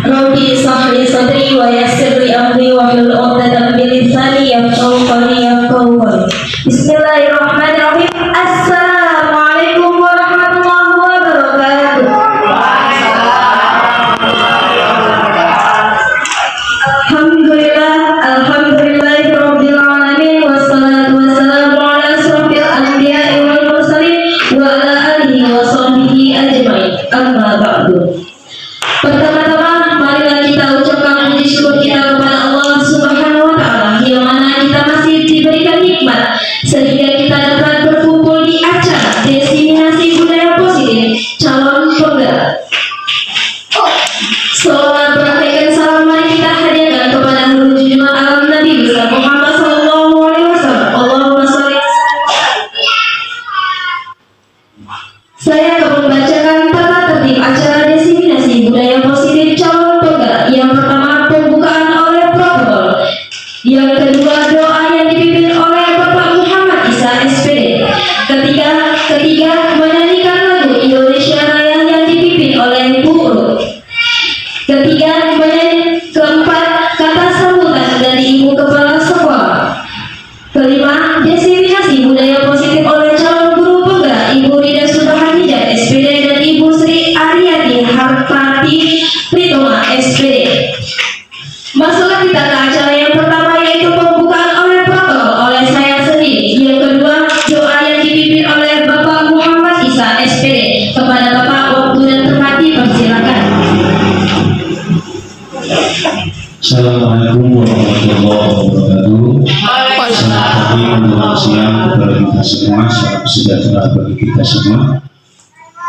Rabbi ishrah li sadri wa yassir li amri wa hlul 'uqdatam min lisani yafqahu qawli. Bismillahirrahmanirrahim. Assalamualaikum warahmatullahi wabarakatuh. Alhamdulillahirabbil alamin wassalatu wassalamu ala asrofil anbiya'i wal mursalin wa ala alihi wa sahbihi ajmain. Amma ba'du. Pertama-tama marilah kita ucapkan puji syukur kita kepada Allah Subhanahu wa taala yang mana kita masih diberikan nikmat sehingga kita dapat berkumpul di acara Diseminasi Budaya Positif Calon Penggerak. Salawat berakaikan salam mari kita hadiahkan kepada nurul junjungan alam Nabi besar Muhammad sallallahu alaihi wasallam. Allahumma sholli. Saya akan membacakan tata tertib acara Diseminasi Budaya Positif Calon Penggerak. Yang pertama, pembukaan oleh protokol. Yang kedua, doa yang dipimpin oleh Bapak Muhammad Isa SPD. Ketiga, menyanyikan lagu Indonesia Raya yang dipimpin oleh Bu Ruth. Keempat, kata sambutan dari Ibu Kepala Sekolah. Kelima, Diseminasi Budaya Positif oleh calon guru penggerak Ibu Rida Subahanijah SPD dan Ibu Sri Ariati Harpati Pritoma SPD. Masuklah kita ke acara yang pertama, yaitu pembukaan oleh protokol oleh saya sendiri. Yang kedua, doa yang dipimpin oleh Bapak Muhammad Isa SPD. Kepada Bapak waktu dan tempat dipersilakan. Assalamualaikum warahmatullahi wabarakatuh. Selamat pagi, menjelang siang kepada kita semua. Salam sejahtera bagi kita semua.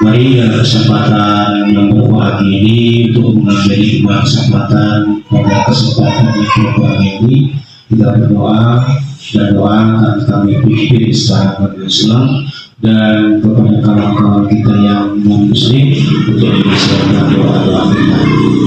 Mari dalam kesempatan yang berbahagia ini untuk menjadi kesempatan pada kesempatan yang berbahagia ini kita berdoa dan doa akan kami pimpin secara Islam dan kepada kawan-kawan kita yang non-muslim untuk disertai doa-doa kita.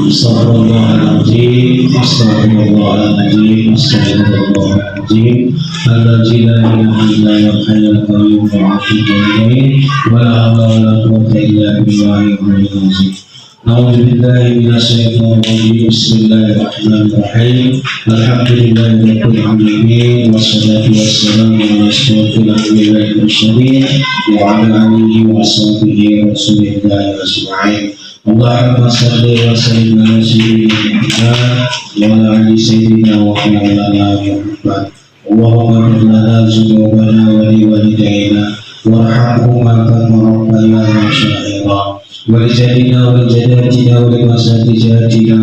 Astagfirullahaladzim, astagfirullahaladzim, astagfirullahaladzim. Alladzi la ilaha illa huwal hayyul qayyum wa atubu ilaih wa la haula wa la quwwata illa billahil aliyyil azim. A'udzu billahi minasyaitonir rajim. Bismillahirrahmanirrahim. Alhamdulillahirabbil alamin wassalatu wassalamu ala asyrofil anbiya'i wal mursalin wa ala alihi wa sahbihi rasulillahi ajma'in. Allahumma shalli wa sallim ala sayyidina wa ala ali sayyidina wa maulana Muhammad. Allahumma ighfir lana dzunubana wa li walidayna warhamhuma kama rabbayana shaghira. ولجدنا ولجداتنا ولمساتذتنا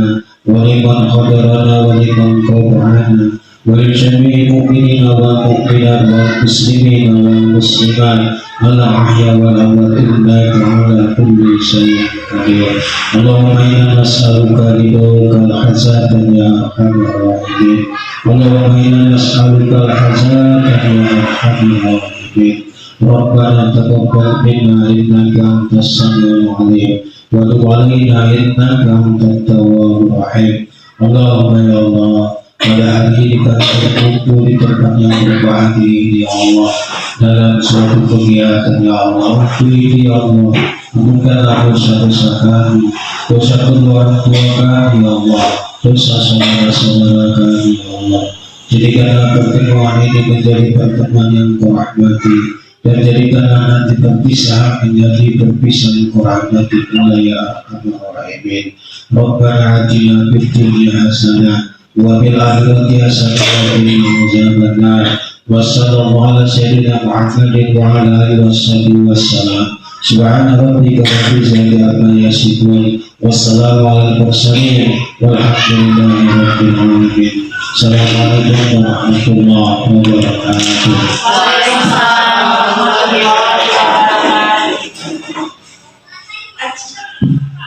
ولمن حضرنا ولمن قبعنا ولجميع المؤمنين والمؤمنات والمسلمين والمسلمات الأحياء والأموات إنك على كل شيء قدير. اللهم إنا نسألك رضاك الحسنة يا أرحم الراحمين. اللهم إنا نسألك الحسنة يا أرحم الراحمين. Rabbana taqabbal minna innaka antas samiul alim wa tub 'alaina innaka antat tawwabur rahim. Allahumma ya Allah, pada hari ini kita berkumpul di tempat yang berbahagia ini ya Allah, dalam suatu kegiatan ya Allah. Waktu ini ya Allah, ampunkanlah dosa-dosa kami, dosa kedua tua kami ya Allah, dosa saudara-saudara kami ya Allah. Jadikanlah pertemuan ini menjadi pertemuan yang Kau rahmati, dan jadikanlah nanti perpisahan menjadi perpisahan Kau rahmati ya arhamar rahimin. Rabbana atina fid dunya hasanah wa fil akhirati hasanah wa qina adzabannar. Wa sallallahu ala sayyidina Muhammadin wa ala alihi washabihi wasallam. Subhana rabbika rabbil izzati amma yasifun. Wassalamu alal mursalin walhamdulillahi rabbil alamin. Assalamualaikum warahmatullahi wabarakatuh.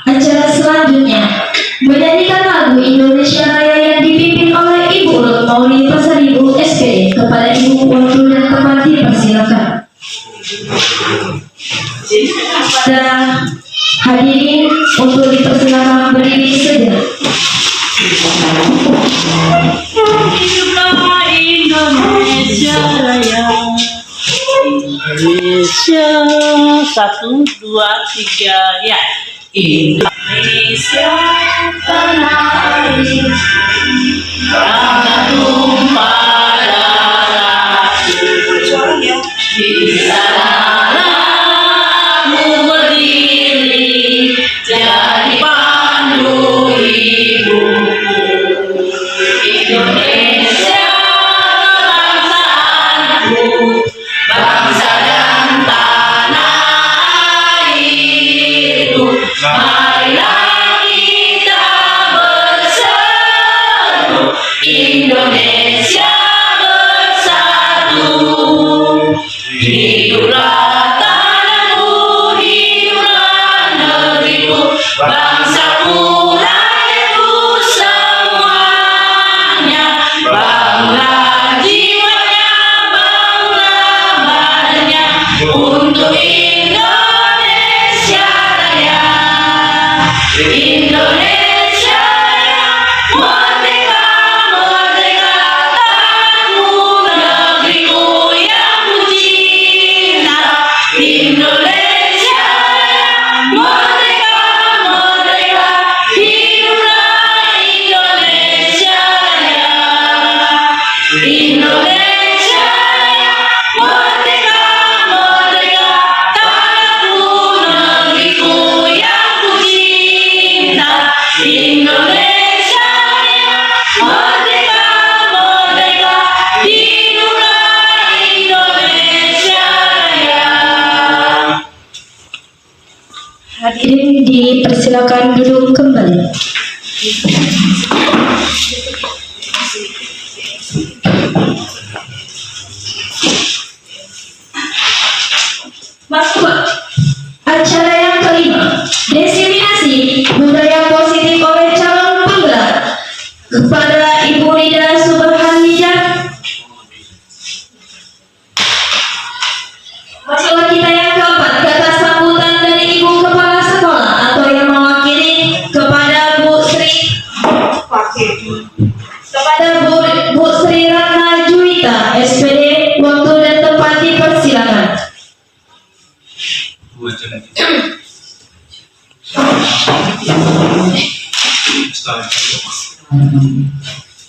Acara selanjutnya menyanyikan lagu Indonesia Raya yang dipimpin oleh Ibu Ruth Mauli Pasaribu SPD. Kepada Ibu waktu dan tempat dipersilakan. Dan hadirin untuk dipersilakan berdiri sejenak. Hiduplah Indonesia Raya, Indonesia 1, 2, 3 ya. Indonesia tanah Indonesia Raya, merdeka, merdeka, hiduplah Indonesia Raya. Hadirin dipersilakan duduk kembali. Masuk acara yang kelima, diseminasi budaya positif oleh calon penggerak kepada Ibu Rida Subhanijat. Masuklah kita yang keempat, kata sambutan dari Ibu Kepala Sekolah atau yang mewakili kepada Bu Sri Ratna Juwita, SPD, waktu dan tempat dipersilakan.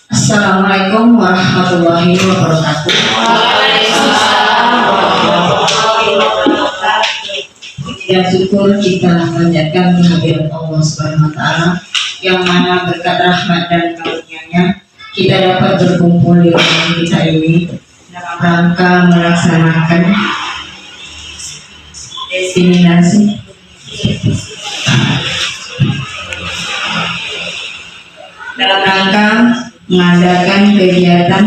Assalamualaikum warahmatullahi wabarakatuh. Ya syukur kita panjatkan kehadiran Allah Subhanahu wa taala yang mana berkat rahmat dan karunia-Nya kita dapat berkumpul di rumah kita ini dalam rangka melaksanakan diseminasi dalam rangka mengadakan kegiatan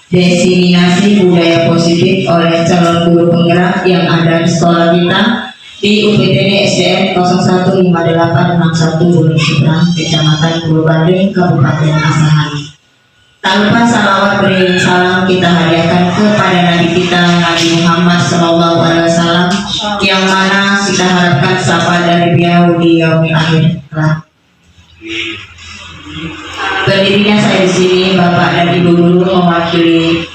diseminasi budaya positif oleh calon guru penggerak yang ada di sekolah kita di UPTD SDN 015861 Gunung Seberang, Kecamatan Pulau Banding, Kabupaten Asahan. Tanpa salawat beriring salam kita hadiahkan kepada Nabi kita Nabi Muhammad SAW yang mana kita harapkan syafaat dari beliau di yaumil akhir. Berdirinya saya di sini Bapak dan Ibu guru mewakili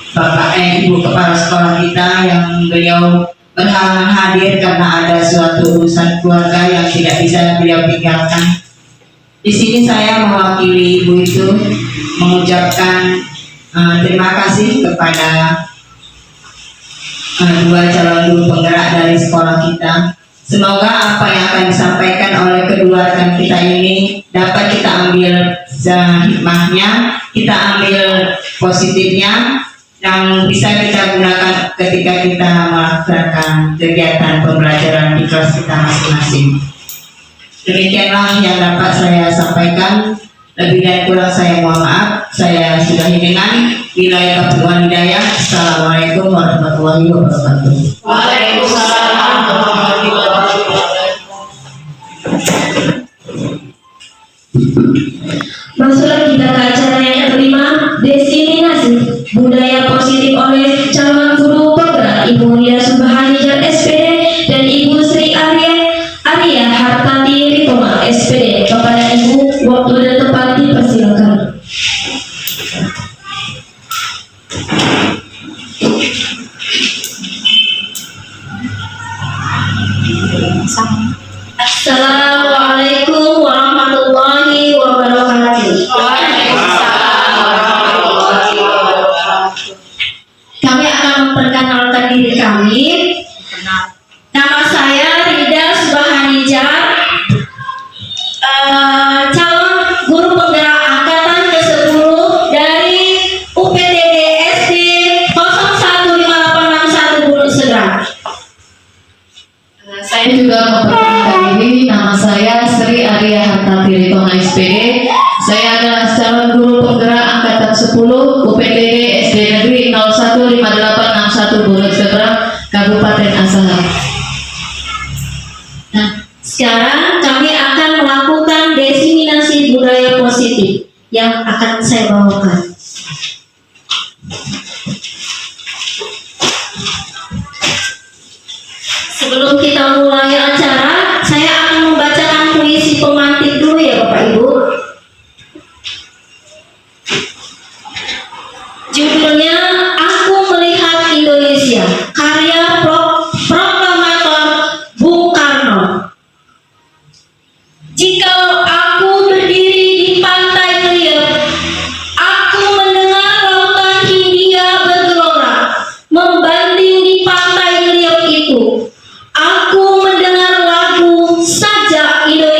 Ibu Kepala Sekolah kita yang beliau berhalangan hadir karena ada suatu urusan keluarga yang tidak bisa beliau tinggalkan. Di sini saya mewakili Ibu itu mengucapkan terima kasih kepada dua calon guru penggerak dari sekolah kita. Semoga apa yang akan disampaikan oleh kedua rekan kita ini dapat kita ambil hikmahnya, kita ambil positifnya, yang bisa kita gunakan ketika kita melaksanakan kegiatan pembelajaran di kelas kita masing-masing. Demikianlah yang dapat saya sampaikan. Lebih dan kurang saya mohon maaf. Saya sudahi dengan wilayah Kabupaten Hidayah. Assalamualaikum warahmatullahi wabarakatuh. Waalaikumsalam warahmatullahi wabarakatuh. Masuklah kita ke acara yang kelima, diseminasi budaya positif oleh calon guru penggerak Ibu Rida Subhanijat SPD dan Ibu Sri Arya Hartati Ritoma SPD. Kepada Ibu, waktu dan tempat dipersilakan. Assalamualaikum warahmatullahi wabarakatuh. Kami akan memperkenalkan diri kami. Nama saya Rida Subhanijat, calon guru penggerak angkatan ke-10 dari UPTD SD 015861 Gunung Seberang. Saya juga memperkenalkan diri, nama saya Sri Arya Hartati Ritoma SPD. Saya adalah calon guru penggerak angkatan 10 UPTD SD Negeri 015861 Gunung Seberang, Kabupaten Asahan. Nah, sekarang kami akan melakukan diseminasi budaya positif yang akan saya bawakan. Sebelum kita mulai acara, saya akan membacakan puisi pemantik dulu ya Bapak Ibu. Judulnya Aku Melihat Indonesia, karya proklamator Bung Karno. Jikalau aku berdiri di pantai Kriep, aku mendengar lautan Hindia bergelora membanding di pantai Kriep itu. Aku mendengar lagu Sajak Indonesia.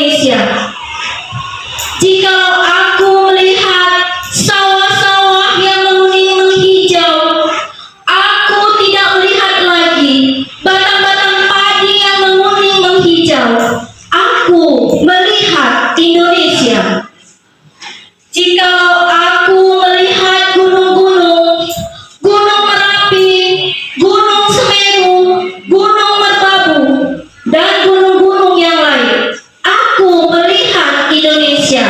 Indonesia. Jikalau aku melihat gunung-gunung, Gunung Merapi, Gunung Semeru, Gunung Merbabu, dan gunung-gunung yang lain, aku melihat Indonesia.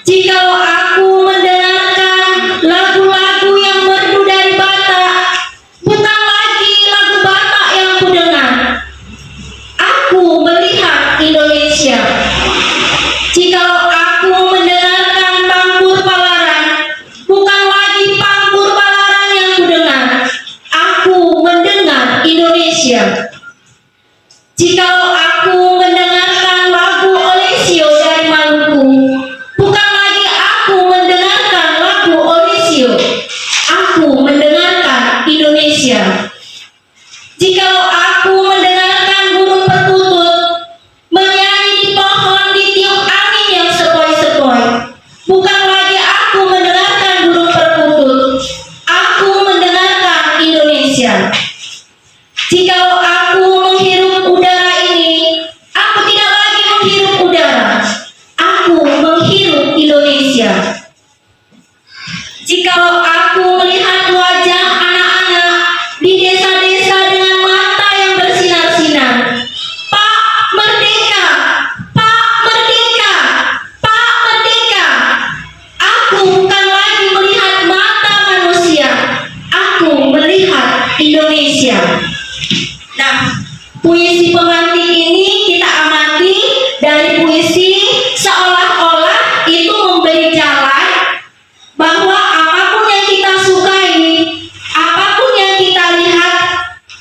Jikalau aku mendengarkan lagu-lagu yang merdu dari Batak, bukan lagi lagu Batak yang kudengar, aku melihat Indonesia. Jikalau aku mendengarkan pangkur palaran, bukan lagi pangkur palaran yang kudengar, aku mendengar Indonesia. Jikalau aku mendengarkan lagu Olesio dari Maluku, bukan lagi aku mendengarkan lagu Olesio, aku mendengarkan Indonesia. Jikalau aku mendengarkan burung perkutut menyanyi di pohon ditiup angin yang sepoi-sepoi, bukan lagi aku mendengarkan burung perkutut, aku mendengarkan Indonesia. Jikalau aku menghirup udara ini, aku tidak lagi menghirup udara, aku menghirup Indonesia. Jikalau aku melihat wajah anak-anak di desa-desa dengan mata yang bersinar-sinar, Pak Merdeka, Pak Merdeka, Pak Merdeka, aku bukan lagi melihat mata manusia, aku melihat Indonesia. Nah, puisi pemantik ini kita amati dari puisi seolah-olah itu memberi jalan bahwa apapun yang kita sukai, apapun yang kita lihat,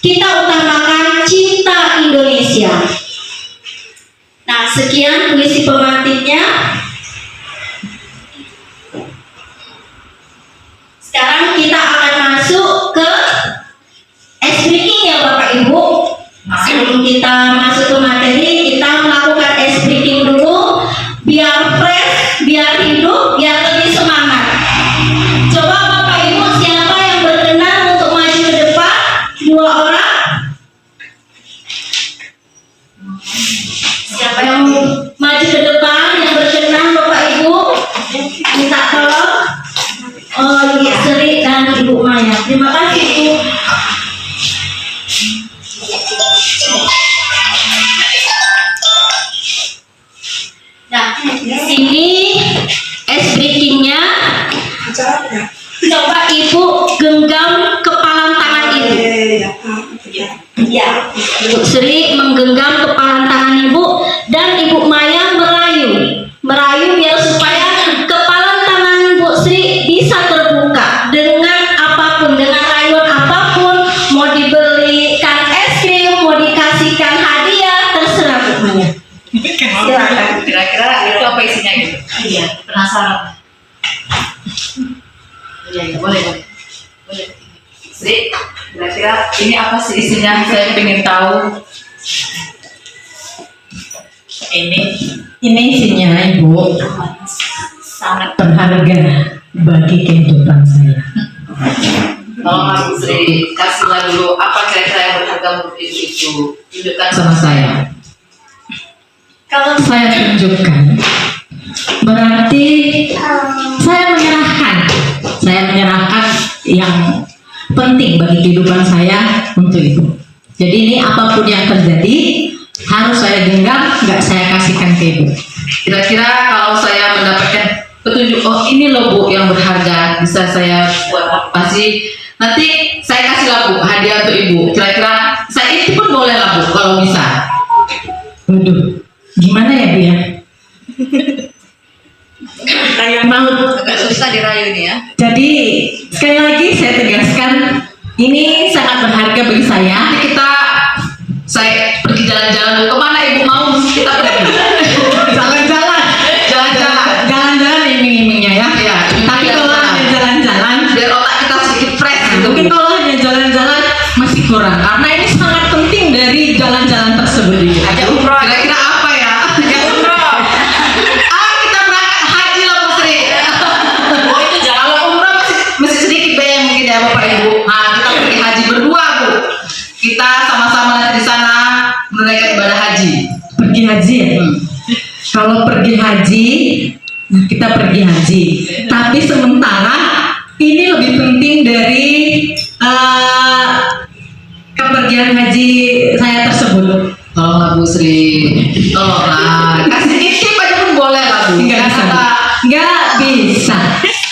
kita utamakan cinta Indonesia. Nah, sekian puisi pemantiknya. Sekarang kita akan masuk ke speaking ya Bapak Ibu. Sebelum kita masuk ke materi, kita melakukan speaking dulu biar fresh, biar hidup, biar lebih semangat. Coba Bapak Ibu, siapa yang berkenan untuk maju ke depan? 2 orang. Siapa yang maju ke depan yang berkenan Bapak Ibu? Minta tolong. Oh, Ibu Sri dan Ibu Maya. Terima kasih Ibu. Nah, di sini speakingnya. Coba Ibu genggam kepalan tangan Ibu. Ya, Ibu Sri menggenggam kepalan tangan Ibu dan Ibu Maya merayu biar supaya kepalan tangan Ibu Sri bisa terbuka dengan apapun, dengan rayuan apapun, mau dibelikan es krim, mau dikasihkan hadiah, terserah Bu Maya. Silakan. Kira-kira itu apa isinya gitu? Iya. Penasaran? Iya, boleh. Sri, kira-kira ini apa sih isinya? Saya ingin tahu. Ini isinya Ibu Sangat. berharga bagi kehidupan saya. Tolong Mas Sri, kasihlah dulu apa kira-kira yang berharga menurut itu. Tunjukkan Sama saya. Kalau saya tunjukkan, berarti saya menyerahkan yang penting bagi kehidupan saya untuk Ibu. Jadi ini apapun yang terjadi harus saya genggam, nggak saya kasihkan ke Ibu. Kira-kira kalau saya mendapatkan petunjuk, oh ini loh Bu yang berharga, bisa saya buat motivasi. Nanti saya kasih lah Bu hadiah untuk Ibu. Kira-kira saya itu pun boleh lah Bu kalau bisa. Waduh, gimana ya Bu ya? Mau Agak susah dirayu nih ya. Jadi sekali lagi saya tegaskan ini sangat berharga bagi saya. Nanti saya pergi jalan-jalan dulu. Kemana Ibu mau? Kita pergi. Jalan-jalan iming-imingnya ya. Iya, Tapi kalau hanya jalan-jalan, biar otak kita sedikit fresh gitu. mungkin kalau hanya jalan-jalan masih kurang karena ini sangat penting dari jalan-jalan tersebut. Ajak umroh. Kira-kira apa ya? Ajak umroh. Kita berangkat haji loh Bu Sri. Oh itu jalan. Kalau umroh masih sedikit biaya mungkin ya Bapak Ibu. Nah kita pergi haji berdua Bu. Kita sama-sama nanti di sana menunaikan ibadah haji. Pergi haji ya? kalau pergi haji, nah kita pergi haji. Tapi sementara ini lebih penting dari kepergian haji saya tersebut. Tolonglah Bu Sri, tolonglah kasih tip aja pun boleh lah Bu. Nggak bisa.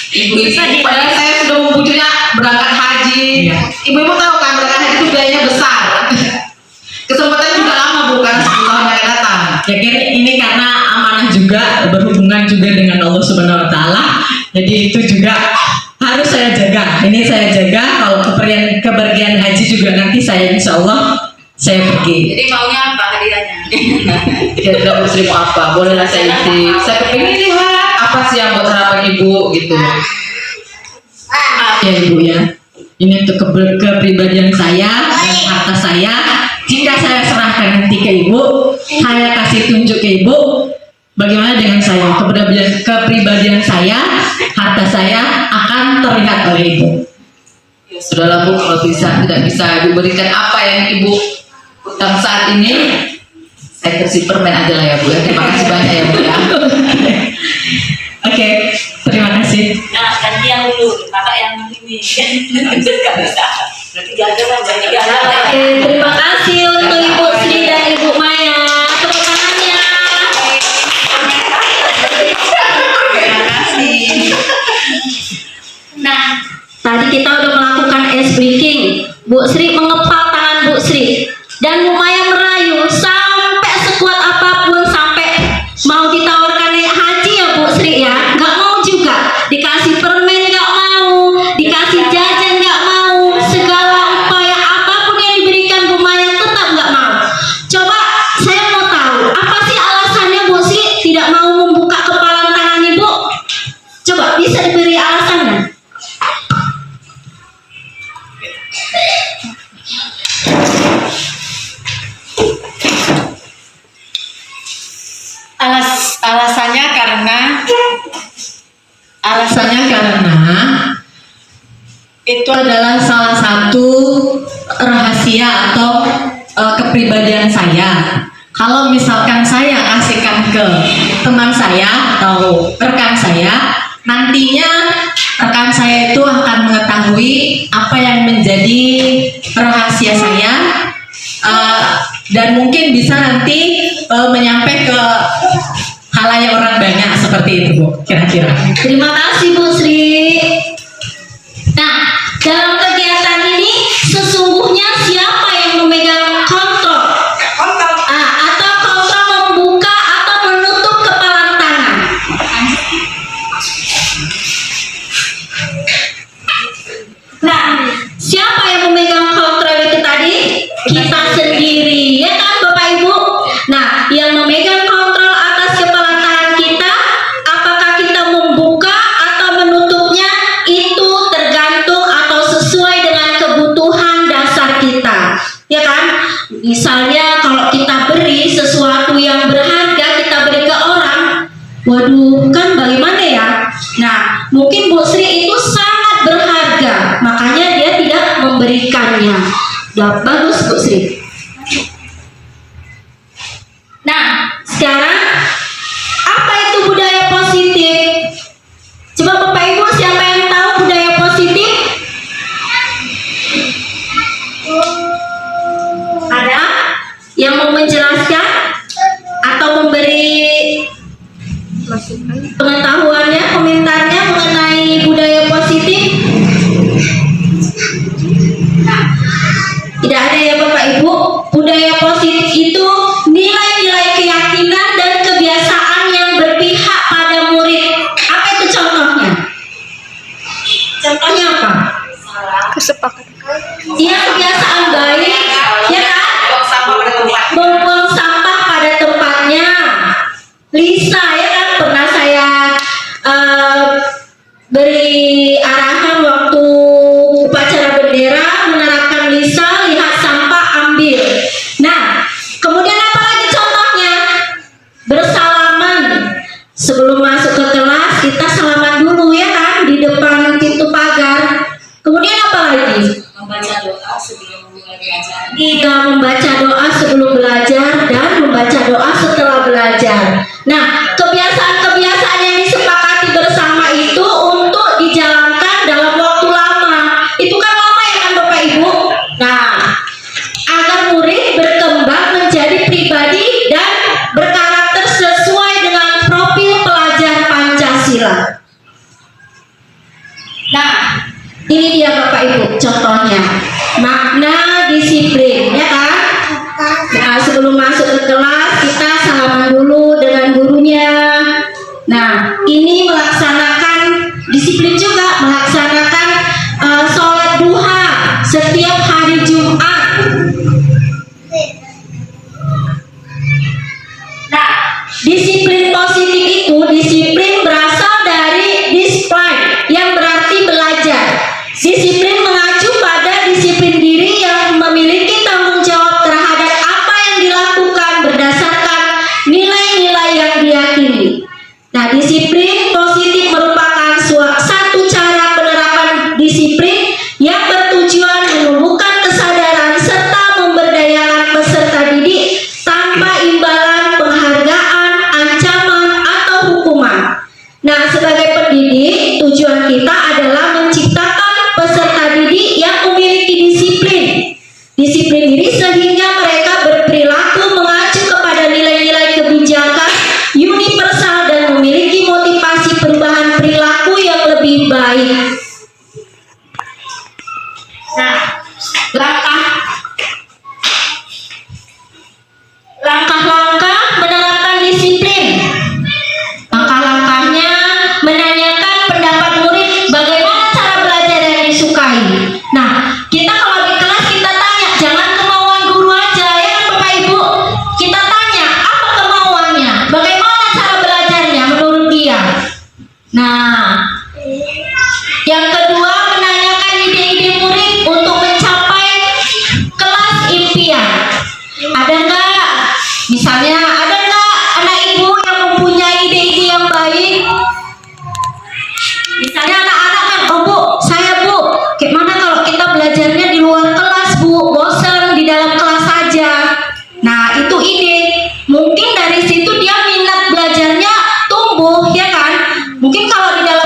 Ibu-ibu, padahal saya sudah membujuknya berangkat haji. Iya. Ibu-ibu tahu kan berangkat haji itu biayanya besar. Kesempatan juga lama bukan 10 tahun yang akan datang. Ya kira ini karena amanah juga, berhubungan juga dengan Allah Subhanahu Wa Taala. Jadi itu juga harus saya jaga. Ini saya jaga. Kalau kepergian haji juga nanti saya insya Allah saya pergi. Jadi maunya apa hadiahnya? Kira-kira Bu Sri mau apa? Bolehlah saya isi. Saya kepingin lihat apa sih yang buat harapan Ibu gitu. Ya Ibu ya. Ini untuk kepribadian saya dan harta saya. Jika saya serahkan nanti ke Ibu, saya kasih tunjuk ke Ibu. Bagaimana dengan saya? Kepribadian saya, harta saya akan terlihat oleh Ibu. Ya, sudahlah Bu, kalau tidak bisa Ibu berikan apa yang Ibu utang saat ini, saya kasih permen aja lah ya Bu ya. Terima kasih banyak ya Bu ya. Oke, terima kasih. Nah, ganti yang dulu, kakak yang ini. Gak bisa. Berarti gagal lah, berarti gagal. Oke, terima kasih untuk Ibu Sri dan Ibu Maya. Tepuk tangannya. Terima kasih. Nah, tadi kita udah melakukan ice breaking. Bu Sri mengepal tangan Bu Sri dan Bu Maya merayu sampai sekuat apapun, sampai mau ditawarkan naik haji ya Bu Sri ya, nggak mau juga. Dikasih permen nggak mau, dikasih jajan nggak mau, segala upaya apapun yang diberikan Bu Maya tetap nggak mau. Coba saya mau tahu apa sih alasannya Bu Sri tidak mau membuka kepalan tangan Ibu? Coba bisa diberi alasannya? Alasannya karena itu adalah salah satu rahasia atau kepribadian saya. Kalau misalkan saya kasihkan ke teman saya atau rekan saya, nantinya rekan saya itu akan mengetahui apa yang menjadi rahasia saya, dan mungkin bisa nanti menyampai ke halayak orang banyak seperti itu Bu, kira-kira. Terima kasih Bu Sri. Nah, dalam kegiatan ini sesungguhnya siapa yang memegang kontrol? Atau kontrol membuka atau menutup kepalan tangan? Nah, siapa yang memegang kontrol itu tadi? Kita sendiri, ya kan Bapak Ibu? Nah, yang memegang kontrol atas kepala tangan kita, apakah kita membuka atau menutupnya, itu tergantung atau sesuai dengan kebutuhan dasar kita, ya kan? Misalnya kalau kita beri sesuatu yang berharga, kita beri ke orang, waduh kan bagaimana ya? Nah, mungkin Bu Sri itu sangat berharga, makanya dia tidak memberikannya. Ya, bagus Bu Sri. Nah, sekarang apa itu budaya positif? Coba Bapak Ibu, siapa yang tahu budaya positif? Ada yang mau menjelaskan atau memberi pengetahuannya, komentarnya mengenai budaya positif? Nah, tidak ada ya Bapak Ibu. Budaya positif itu nilai-nilai keyakinan dan kebiasaan yang berpihak pada murid. Apa itu contohnya? Contohnya apa? Iya, kebiasaan baik, ya kan? Membuang sampah pada tempatnya. Lisa, ya kan, pernah saya beri arahan waktu upacara bendera, menerapkan Lisa, lihat sampah ambil. Nah, kemudian apa lagi contohnya? Bersalaman. Sebelum masuk ke kelas kita salaman dulu, ya kan, di depan pintu pagar. Kemudian apa lagi? Membaca doa sebelum mulai belajar. Iya, membaca doa sebelum belajar dan membaca doa setelah belajar. Nah, Pancasila. Nah, ini dia Bapak Ibu contohnya. Makna disiplin, ya kan? Nah, sebelum masuk ke kelas kita salaman dulu dengan gurunya. Nah, ini melaksanakan disiplin juga, melaksanakan sholat duha setiap hari Jumat. Nah, disiplin positif itu, disiplin berasal dari discipline yang berarti belajar. Disiplin mengacu pada disiplin diri yang memiliki tanggung jawab terhadap apa yang dilakukan berdasarkan nilai-nilai yang diyakini. Nah, disiplin positif merupakan satu cara penerapan disiplin yang bertujuan menumbuhkan kesadaran serta memberdayakan peserta didik tanpa imbalan penghargaan, ancaman, atau hukuman. Nah, sebagai pendidik, tujuan kita adalah menciptakan peserta didik yang memiliki disiplin. Disiplin diri sehingga mereka berperilaku mengacu kepada nilai-nilai kebijakan universal dan memiliki motivasi perubahan perilaku yang lebih baik. Nah, langkah-langkah menerapkan disiplin. Langkah-langkahnya menanyakan pendapat murid bagaimana cara belajar yang disukai. Nah, kita kalau di kelas kita tanya, jangan kemauan guru aja, ya kan Bapak Ibu? Kita tanya apa kemauannya, bagaimana cara belajarnya menurut dia. Nah, yang kedua menanyakan ide-ide murid untuk mencapai kelas impian. Ada nggak? Misalnya, ada nggak anak ibu yang mempunyai ide-ide yang baik? Misalnya anak-anak kan, oh Bu, saya Bu, gimana kalau kita belajarnya di luar kelas Bu, bosan di dalam kelas saja. Nah, itu ide. Mungkin dari situ dia minat belajarnya tumbuh, ya kan? Mungkin kalau di dalam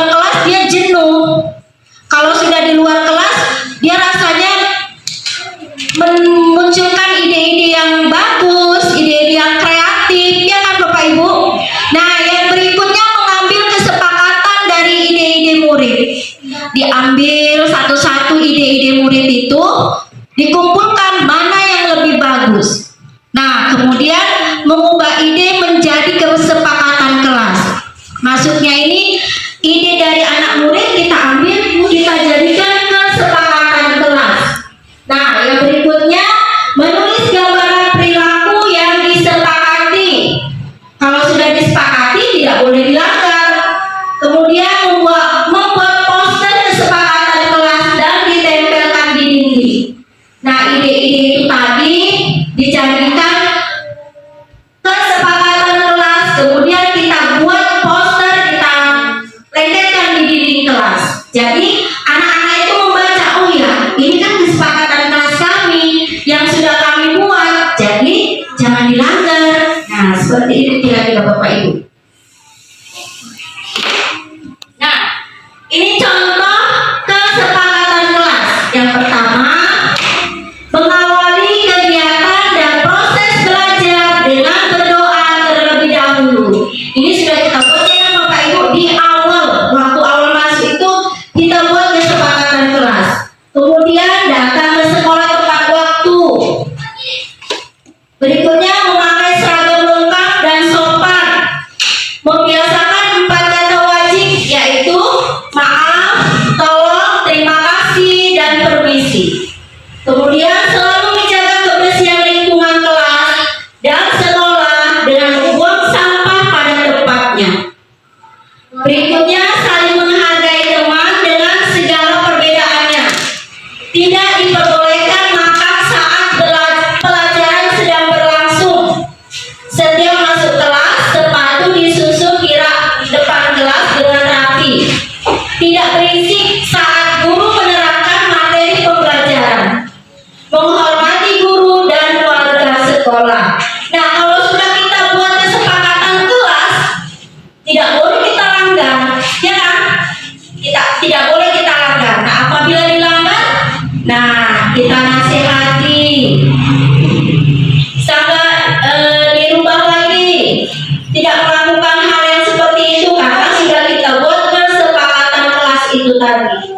lagi.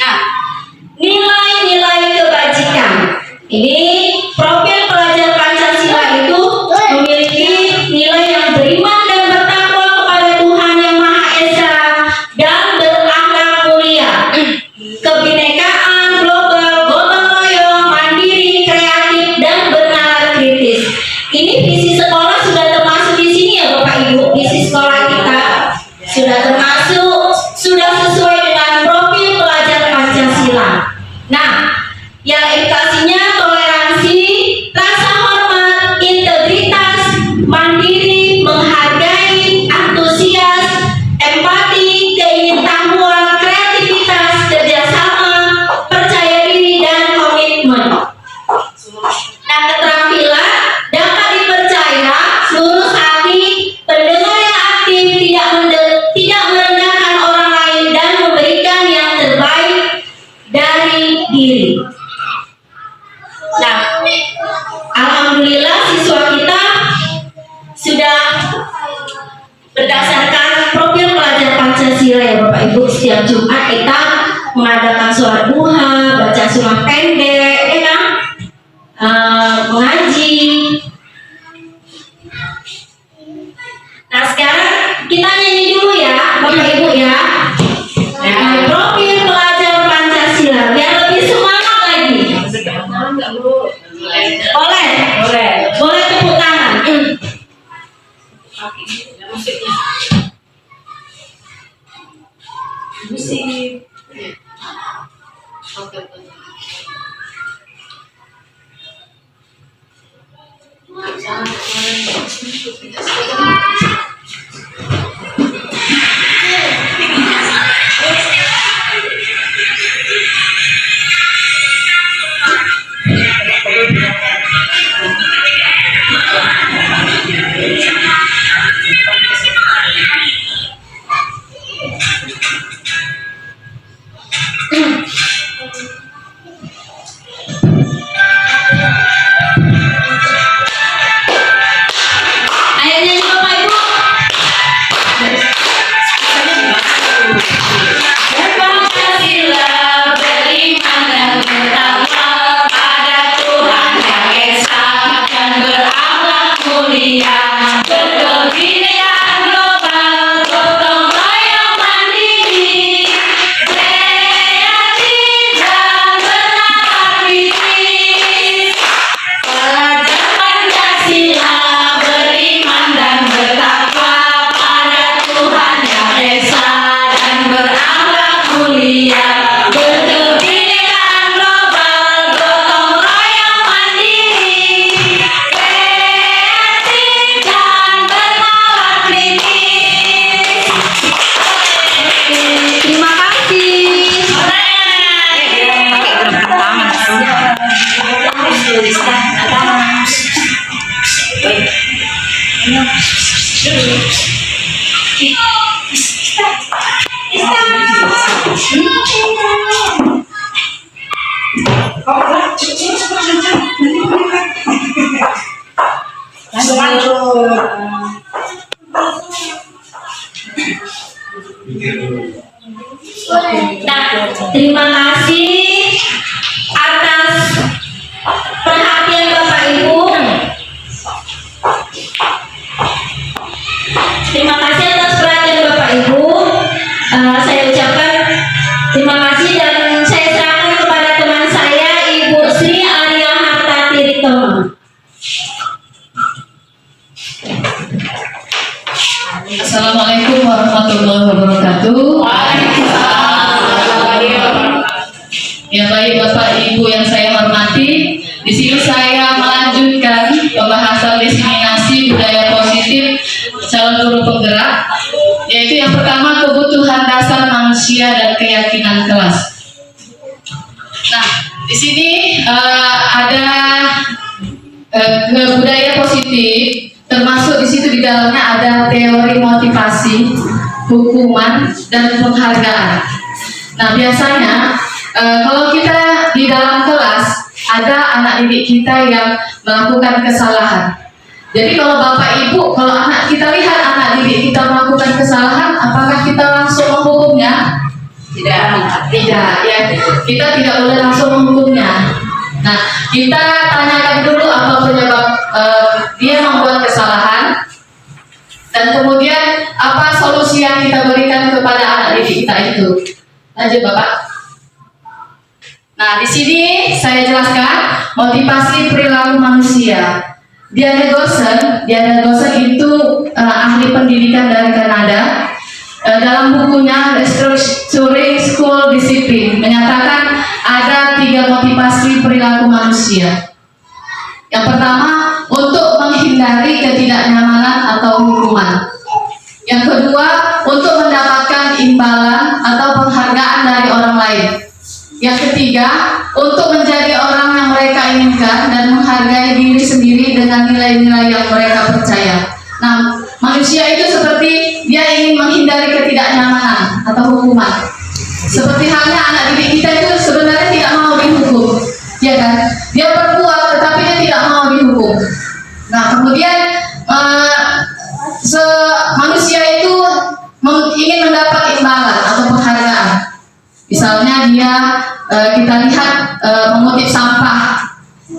Nah, nilai-nilai kebajikan. Ini profil pelajar Pancasila itu memiliki nilai yang beriman dan bertakwa kepada Tuhan Yang Maha Esa dan berakhlak mulia. Kebinekaan global, gotong royong, mandiri, kreatif, dan bernalar kritis. Ini visi sekolah sudah termasuk di sini ya Bapak Ibu. Visi sekolah kita sudah termasuk, sudah sesuai dengan profil pelajar Pancasila. Nah, yang edukasinya toleransi, rasa hormat, integritas, mandiri, menghargai, antusias, empati, keingintahuan, kreativitas, kerjasama, percaya diri, dan komitmen. Nah, keterampilan dapat dipercaya, lurus hati, pendengar yang aktif, tidak merendahkan orang lain, dan memberikan yang terbaik dari diri. Nah, alhamdulillah siswa kita sudah berdasarkan profil pelajar Pancasila ya Bapak Ibu. Setiap Jumat kita mengadakan sholat duha, baca surah pendek, ya kan? Mengaji. Nah, sekarang kita nyanyi dulu ya Bapak Ibu ya. Profil pelajar Pancasila biar lebih semangat lagi. Boleh tepuk tangan. Ayo nyanyi Bapak Ibu. Pancasila beriman dan bertakwa pada Tuhan Yang Esa dan berakhlak mulia. Berkebinekaan global, gotong royong mandiri, kreatif dan bernalar kritis. Pelajar Pancasila beriman dan bertakwa pada Tuhan Yang Esa dan berakhlak mulia. Berkebinekaan global, gotong royong mandiri, kreatif dan bernalar kritis. Terima kasih. Nah, terima kasih atas perhatian Bapak Ibu. Terima kasih atas perhatian Bapak Ibu. Saya ucapkan terima kasih dan saya serahkan kepada teman saya Ibu Sri Arya Harta Tiritono. Assalamualaikum warahmatullahi wabarakatuh. Ya baik Bapak Ibu yang saya hormati, di sini saya melanjutkan pembahasan diseminasi budaya positif calon guru penggerak, yaitu yang pertama kebutuhan dasar manusia dan keyakinan kelas. Nah, di sini ada budaya positif, termasuk di situ di dalamnya ada teori motivasi, hukuman, dan penghargaan. Nah, biasanya kalau kita di dalam kelas ada anak didik kita yang melakukan kesalahan. Jadi kalau Bapak Ibu, kalau anak kita lihat anak didik kita melakukan kesalahan, apakah kita langsung menghukumnya? Tidak, ya. Kita tidak boleh langsung menghukumnya. Nah, kita tanyakan dulu apa penyebab dia membuat kesalahan, dan kemudian apa solusi yang kita berikan kepada anak didik kita itu. Lanjut, Bapak. Nah, di sini saya jelaskan motivasi perilaku manusia. Diana Gorson itu ahli pendidikan dari Kanada. Dalam bukunya Restructuring School Discipline menyatakan ada 3 motivasi perilaku manusia. Yang pertama, untuk menghindari ketidaknyamanan atau hukuman. Yang kedua, untuk mendapatkan imbalan atau penghargaan dari orang lain. Yang ketiga, untuk menjadi orang yang mereka inginkan dan menghargai diri sendiri dengan nilai-nilai yang mereka percaya. Nah, manusia itu seperti dia ingin menghindari ketidaknyamanan atau hukuman. Seperti halnya anak didik kita itu sebenarnya tidak mau dihukum, ya kan? Dia berbuat tetapi dia tidak mau dihukum. Nah, kemudian manusia itu ingin mendapat imbalan atau penghargaan. Misalnya dia kita lihat mengutip sampah.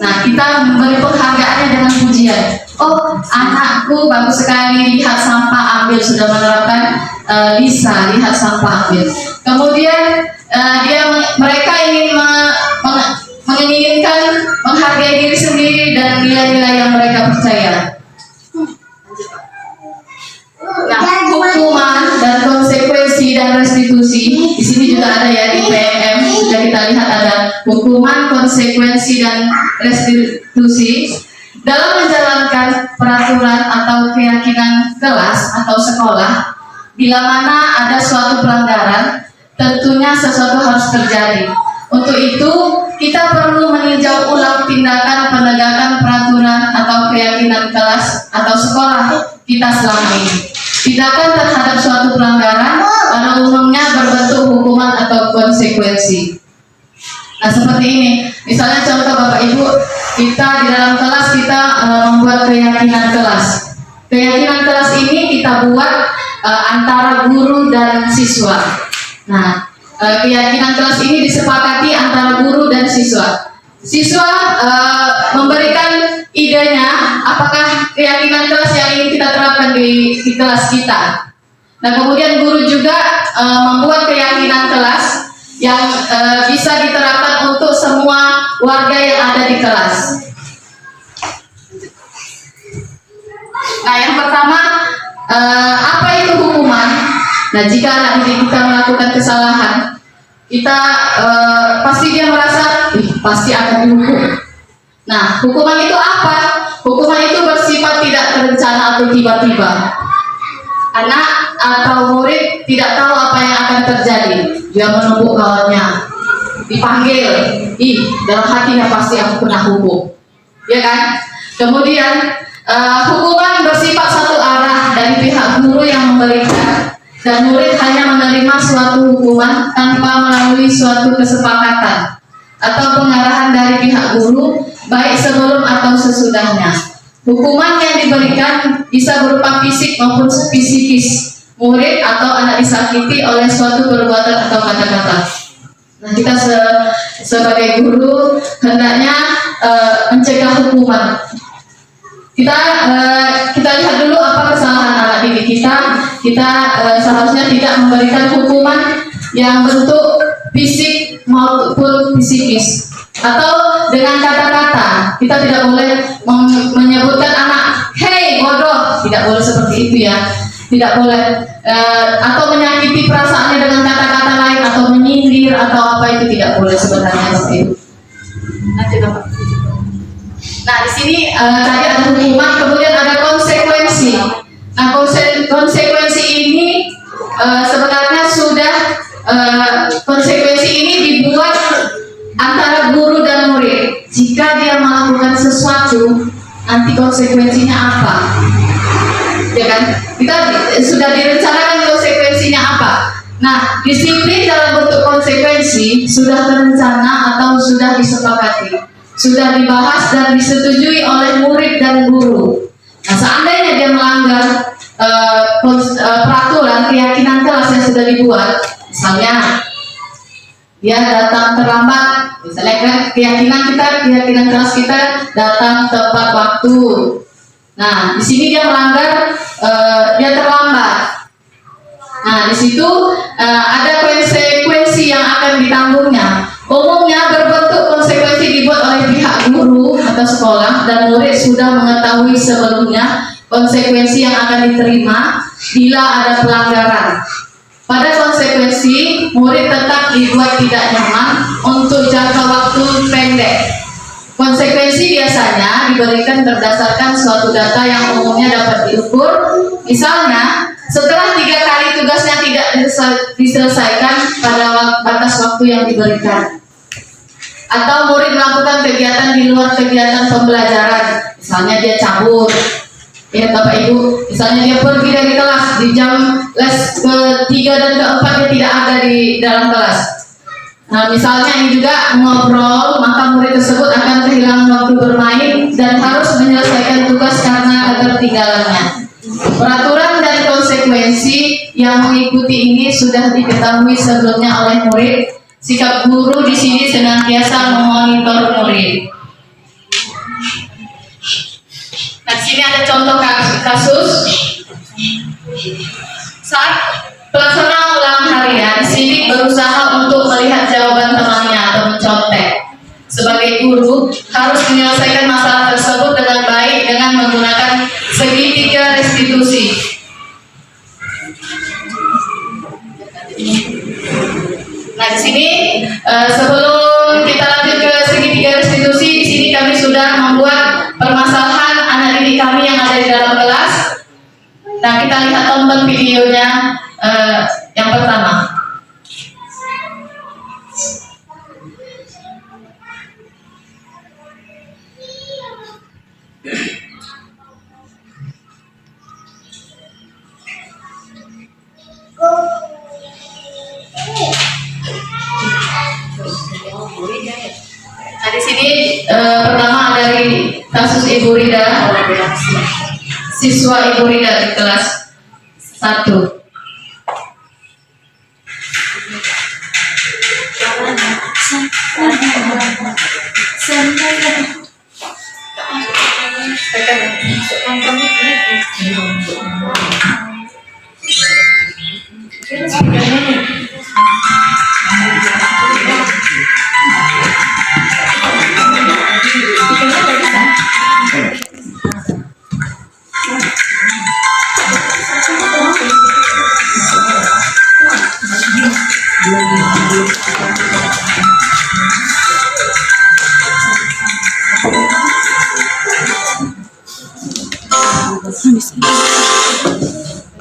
Nah, kita memberi penghargaannya dengan pujian. Oh, anakku bagus sekali, lihat sampah ambil, sudah menerapkan Lisa, lihat sampah ambil. Kemudian mereka ingin menginginkan menghargai diri sendiri dan nilai-nilai yang mereka percaya. Nah, hukuman dan konsekuensi dan restitusi di sini juga ada ya di PMM. Sudah kita lihat ada hukuman, konsekuensi dan restitusi dalam menjalankan peraturan atau keyakinan kelas atau sekolah. Bila mana ada suatu pelanggaran, tentunya sesuatu harus terjadi. Untuk itu, kita perlu meninjau ulang tindakan penegakan peraturan atau keyakinan kelas atau sekolah kita selama ini. Tindakan terhadap suatu pelanggaran pada umumnya berbentuk hukuman atau konsekuensi. Nah, seperti ini. Misalnya contoh Bapak Ibu, kita di dalam kelas kita membuat keyakinan kelas. Keyakinan kelas ini kita buat antara guru dan siswa. Nah, keyakinan kelas ini disepakati antara guru dan siswa. Siswa memberikan idenya apakah keyakinan kelas yang ingin kita terapkan di kelas kita. Nah, kemudian guru juga membuat keyakinan kelas yang bisa diterapkan untuk semua warga yang ada di kelas. Nah, yang pertama, apa itu hukuman? Nah, jika anak didik kita melakukan kesalahan, kita pasti dia merasa pasti akan dihukum. Nah, hukuman itu apa? Hukuman itu bersifat tidak terencana atau tiba-tiba. Anak atau murid tidak tahu apa yang akan terjadi. Dia menumpuk kawannya, dipanggil, dalam hatinya pasti aku kena hukum, ya kan? Kemudian hukuman bersifat satu arah dari pihak guru yang memberikan, dan murid hanya menerima suatu hukuman tanpa melalui suatu kesepakatan atau pengarahan dari pihak guru, baik sebelum atau sesudahnya. Hukuman yang diberikan bisa berupa fisik maupun psikis. Murid atau anak disakiti oleh suatu perbuatan atau kata-kata. Nah, kita sebagai guru hendaknya mencegah hukuman. Kita lihat dulu apa kesalahan anak didik kita. Kita seharusnya tidak memberikan hukuman yang bentuk fisik maupun psikis atau dengan kata-kata. Kita tidak boleh menyebutkan anak, "Hei bodoh," tidak boleh seperti itu ya. Tidak boleh atau menyakiti perasaannya dengan kata-kata lain atau menyindir atau apa, itu tidak boleh sebenarnya seperti itu. Nah, di sini tadi ada hukuman, kemudian ada konsekuensi. Nah, konsekuensi ini sebenarnya sudah konsekuensi ini dibuat antara guru dan murid. Jika dia melakukan sesuatu, nanti konsekuensinya apa? Ya kan? Kita sudah direncanakan konsekuensinya apa. Nah, disiplin dalam bentuk konsekuensi sudah terencana atau sudah disepakati, sudah dibahas dan disetujui oleh murid dan guru. yang sudah dibuat, misalnya dia datang terlambat, misalnya kan keyakinan keras kita datang tepat waktu. Nah, di sini dia melanggar, dia terlambat. Nah, di situ ada konsekuensi yang akan ditanggungnya. Umumnya berbentuk konsekuensi dibuat oleh pihak guru atau sekolah dan murid sudah mengetahui sebelumnya konsekuensi yang akan diterima bila ada pelanggaran. Pada konsekuensi, murid tetap dibuat tidak nyaman untuk jangka waktu pendek. Konsekuensi biasanya diberikan berdasarkan suatu data yang umumnya dapat diukur. Misalnya, setelah 3 kali tugasnya tidak diselesaikan pada batas waktu yang diberikan, atau murid melakukan kegiatan di luar kegiatan pembelajaran, misalnya dia cabut, ya Bapak Ibu, misalnya dia pergi dari kelas di jam les ke-3 dan ke-4 dia tidak ada di dalam kelas. Nah, misalnya ini juga ngobrol, maka murid tersebut akan kehilangan waktu bermain dan harus menyelesaikan tugas karena ketertinggalannya. Peraturan dan konsekuensi yang mengikuti ini sudah diketahui sebelumnya oleh murid. Sikap guru di sini senantiasa memonitor murid. Nah, di sini ada contoh kasus saat pelaksana ulangan harian, Sidik berusaha untuk melihat jawaban temannya atau mencontek. Sebagai guru, harus menyelesaikan masalah tersebut dengan baik dengan menggunakan segitiga restitusi. Nah, di sini sebelum kita lanjut ke segitiga restitusi, di sini kami sudah membuat permasalahan anak didik kami yang ada di dalam kelas. Nah, kita lihat tonton videonya yang pertama. Nah, di sini pertama dari kasus Ibu Rida, siswa Ibu Rida di kelas 1.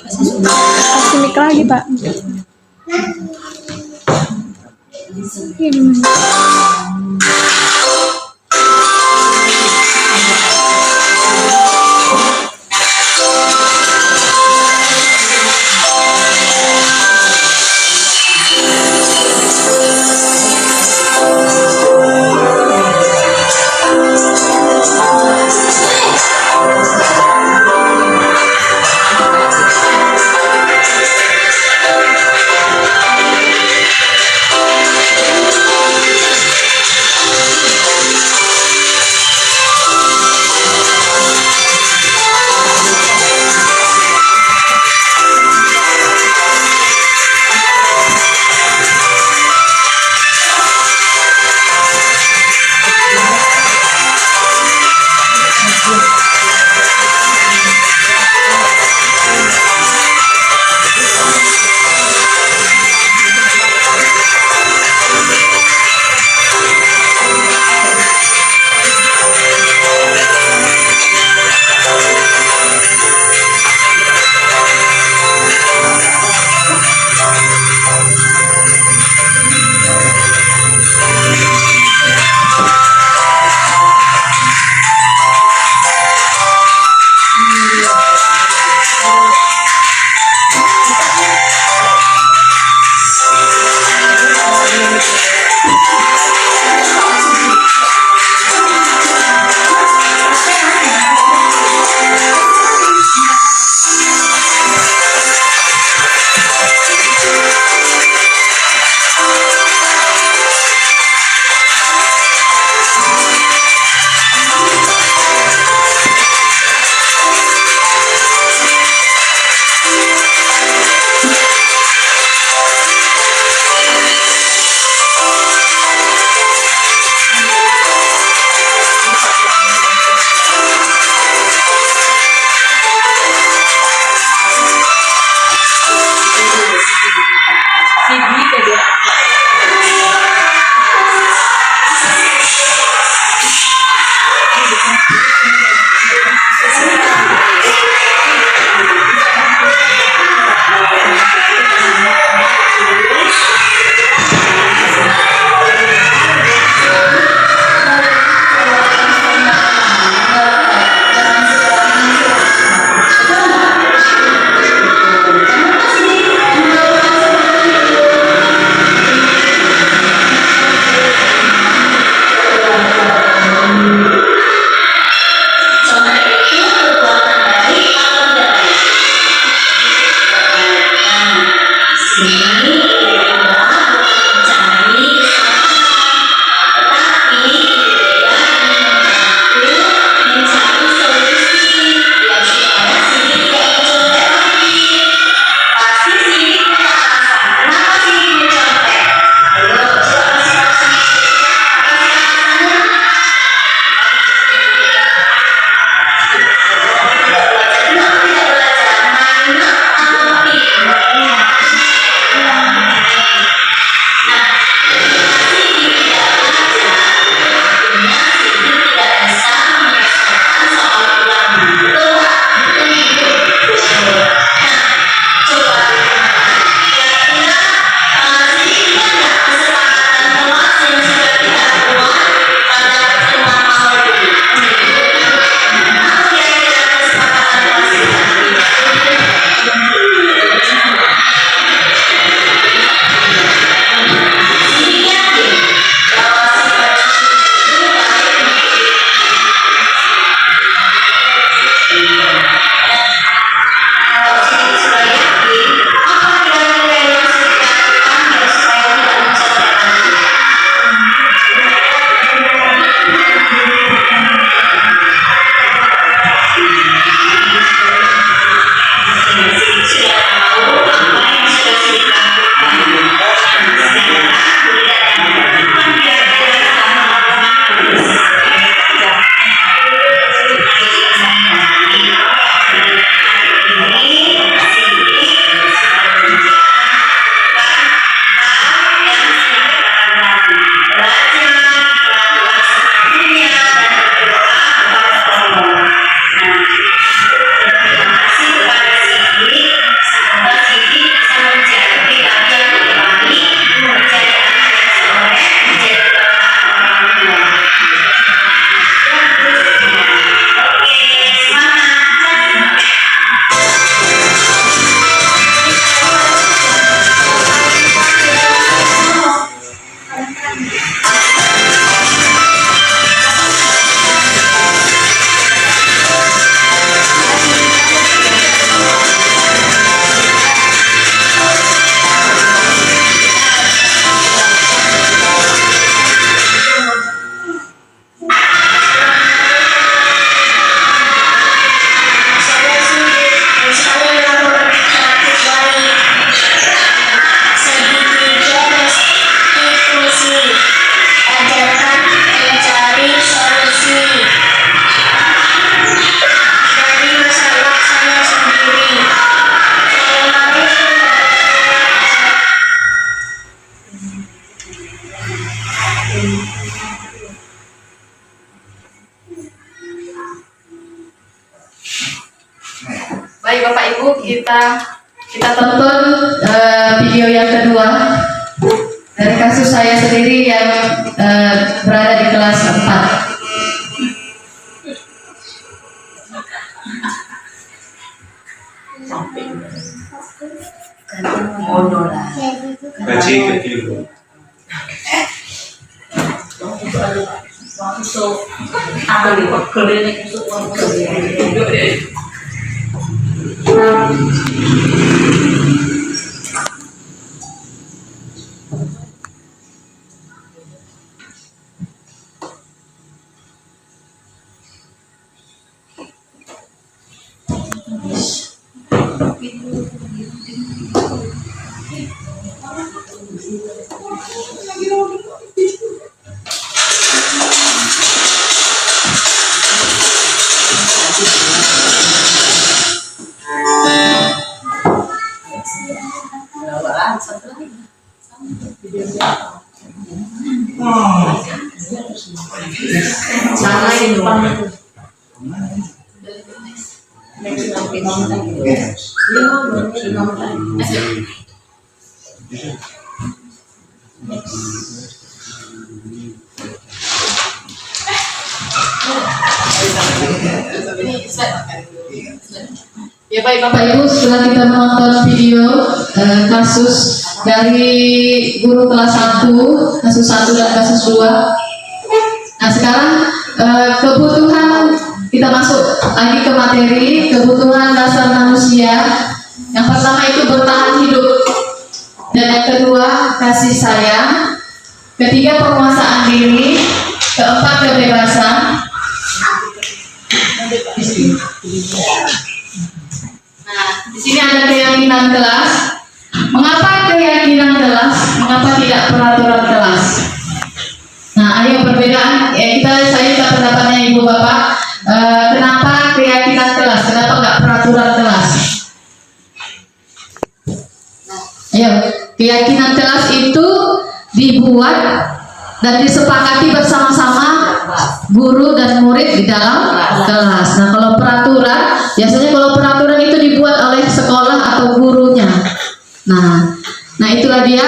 Kasih mic lagi, Pak. Baik Bapak Ibu, kita tonton video yang kedua dari kasus saya sendiri yang berada di kelas 4. Gaji kecil. Ya baik Bapak Ibu, setelah kita menonton video kasus dari guru kelas 1, kasus 1 dan kasus 2. Nah sekarang kebutuhan, kita masuk lagi ke materi kebutuhan dasar manusia. Yang pertama itu bertahan hidup, dan yang kedua kasih sayang, ketiga penguasaan diri, keempat kebebasan. Nah, di sini ada keyakinan kelas. Mengapa keyakinan kelas? Mengapa tidak peraturan kelas? Nah, ayo perbedaan. Saya minta pendapatnya Ibu Bapak. Kenapa keyakinan kelas? Kenapa nggak peraturan kelas? Ayo, keyakinan kelas itu dibuat dan disepakati bersama-sama guru dan murid di dalam kelas. Nah, kalau peraturan, biasanya kalau peraturan itu dibuat oleh sekolah atau gurunya. Nah itulah dia.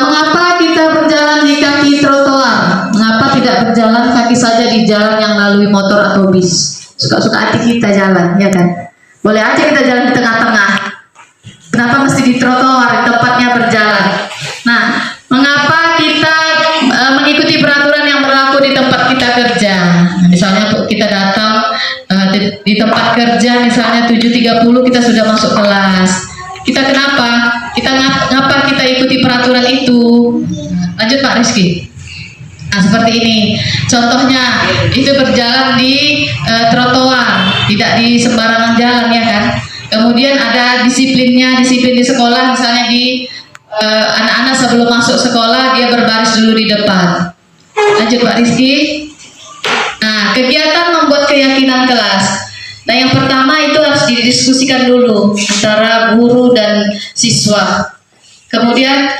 Mengapa kita berjalan di kaki trotoar? Mengapa tidak berjalan kaki saja di jalan yang lalui motor atau bis? Suka-suka hati kita jalan, ya kan? Boleh aja kita jalan di tengah-tengah. Kenapa mesti di trotoar, tempatnya berjalan? Nah, mengapa kita mengikuti peraturan yang berlaku di tempat kita kerja? Nah, misalnya kita datang di tempat kerja, misalnya 7.30 kita sudah masuk kelas. Kita kenapa? Ngapa kita ikuti peraturan itu? Lanjut Pak Rizky. Nah seperti ini. Contohnya itu berjalan di trotoar, tidak di sembarangan jalan, ya kan? Kemudian ada disiplinnya, disiplin di sekolah, misalnya di anak-anak sebelum masuk sekolah dia berbaris dulu di depan. Lanjut Pak Rizky. Nah, kegiatan membuat keyakinan kelas. Nah, yang pertama itu harus didiskusikan dulu antara guru dan siswa. Kemudian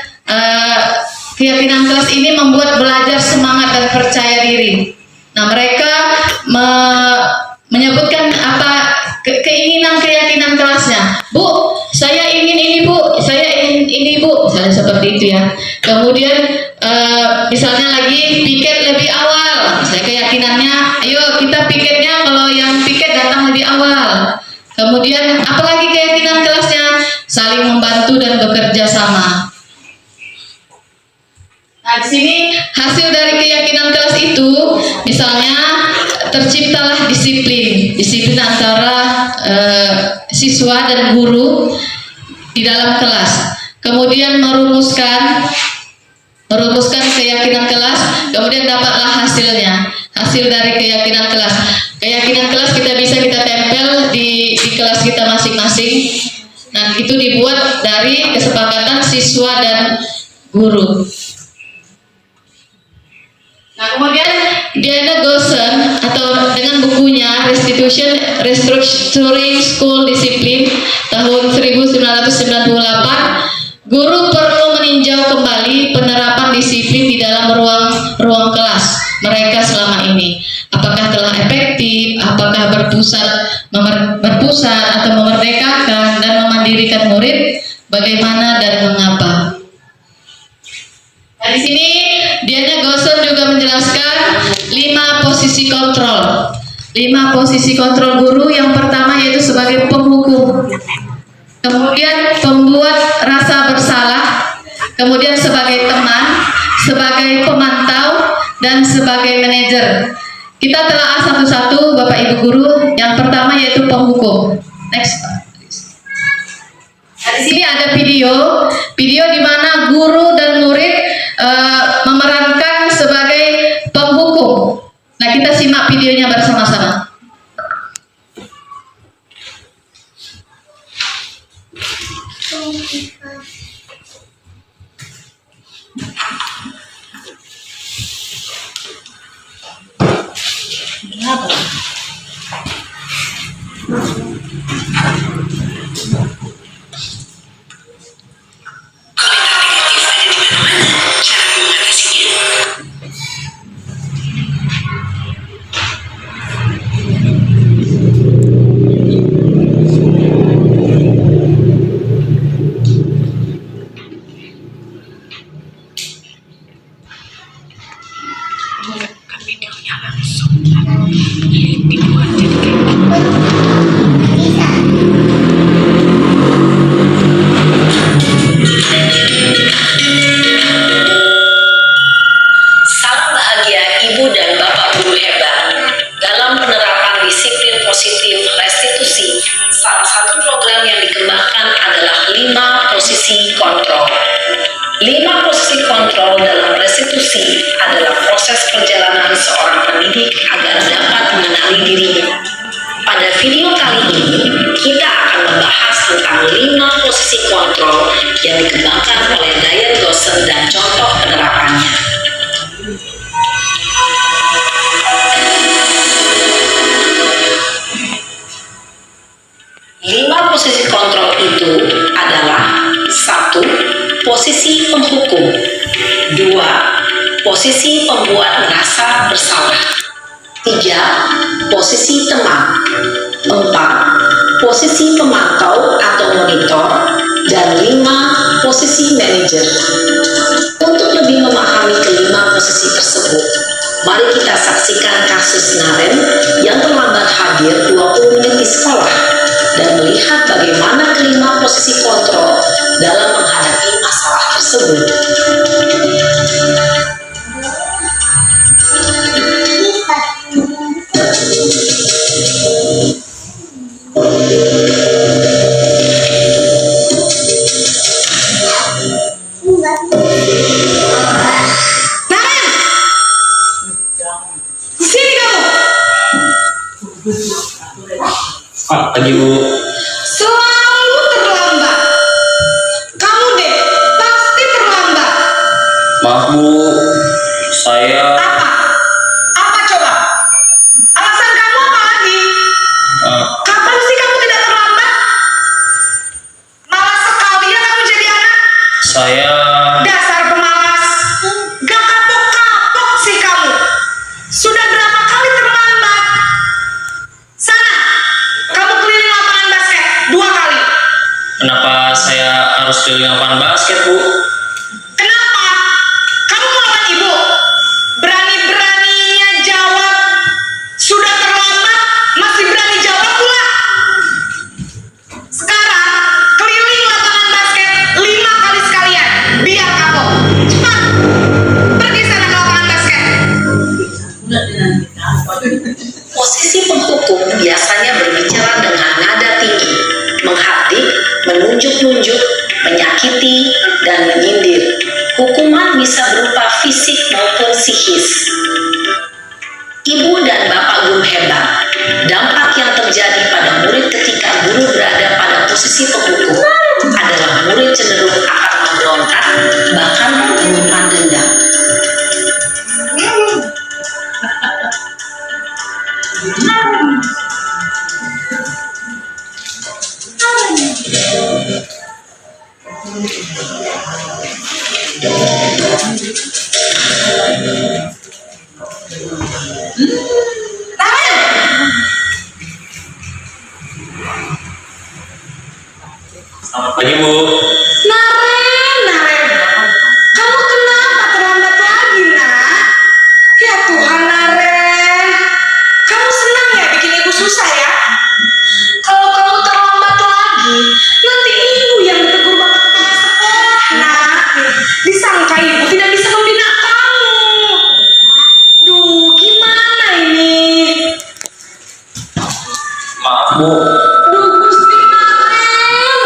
keyakinan kelas ini membuat belajar semangat dan percaya diri. Nah, mereka menyebutkan apa keinginan keyakinan kelasnya. Bu, saya ingin ini Bu, saya ingin ini Bu, misalnya seperti itu ya. Kemudian misalnya lagi piket lebih awal, misalnya keyakinannya, ayo kita piketnya kalau yang piket datang lebih awal. Kemudian apalagi keyakinan kelasnya, saling membantu dan bekerja sama. Nah di sini hasil dari keyakinan kelas itu, misalnya terciptalah disiplin antara siswa dan guru di dalam kelas. Kemudian merumuskan keyakinan kelas, kemudian dapatlah hasilnya. Hasil dari keyakinan kelas. Keyakinan kelas kita tempel di kelas kita masing-masing. Nah, itu dibuat dari kesepakatan siswa dan guru. Nah, kemudian Diana Gosen atau dengan bukunya Restructuring School Discipline tahun 1998, guru perlu meninjau kembali penerapan disiplin di dalam ruang kelas mereka selama ini. Apakah telah efektif, apakah berpusat atau bagaimana dan mengapa. Nah, di sini Diana Goson juga menjelaskan 5 posisi kontrol. 5 posisi kontrol guru. Yang pertama yaitu sebagai penghukum, kemudian pembuat rasa bersalah, kemudian sebagai teman, sebagai pemantau, dan sebagai manajer. Kita telah satu-satu Bapak Ibu guru. Yang pertama yaitu penghukum. Next. Nah, di sini ada video di mana guru dan murid memerankan sebagai penghukum. Nah, kita simak videonya bersama-sama. Salam bahagia Ibu dan Bapak guru hebat. Dalam penerapan disiplin positif restitusi, salah satu program yang dikembangkan adalah 5 posisi kontrol. 5 posisi kontrol dalam restitusi adalah proses perjalanan seorang pendidik agar dapat mengenali dirinya. Pada video kali ini, kita akan membahas tentang 5 posisi kontrol yang dikembangkan oleh Diana Goson dan contoh penerapannya. 5 posisi kontrol itu adalah 1. Posisi penghukum, 2. Posisi pembuat merasa bersalah, 3. Posisi teman, 4. Posisi pemantau atau monitor, dan 5. Posisi manajer. Untuk lebih memahami kelima posisi tersebut, mari kita saksikan kasus Naren yang terlambat hadir 20 menit di sekolah dan melihat bagaimana kelima posisi kontrol dalam menghadapi masalah tersebut. Sini kamu. Pagi Bu. Selalu terlambat. Kamu deh pasti terlambat. Maaf Bu, saya Apa? Apa coba? Alasan kamu apa lagi? Kapan sih kamu tidak terlambat? Malas sekali ya kamu jadi anak. saya Dasar pemalas. Gak kapok-kapok sih kamu. Sudah berapa kali terlambat? Sana, kamu keliling lapangan basket 2 kali. kenapa saya harus keliling lapangan basket Bu? Kenapa? Kamu melawan ibu? Berani-beraninya jawab. Sudah terlambat, masih berani jawab pula. Sekarang, keliling lapangan basket 5 kali sekalian. Biar kapok. Cepat. Pergi sana ke lapangan basket. Posisi penghukum biasanya berbicara dengan nada tinggi, menghardik, menunjuk-nunjuk, menyakiti, dan menyindir. Hukuman bisa berupa fisik maupun psikis. Ibu dan Bapak guru hebat, dampak yang terjadi pada murid ketika guru berada pada posisi penghukum adalah murid cenderung akan memberontak, bahkan menyimpan dendam. Selamat pagi Bu. Nanti ibu yang ditegur bapak kepala sekolah. Nak, disangka ibu tidak bisa membina kamu. Duh, gimana ini? Maaf Bu. Duh, Gusti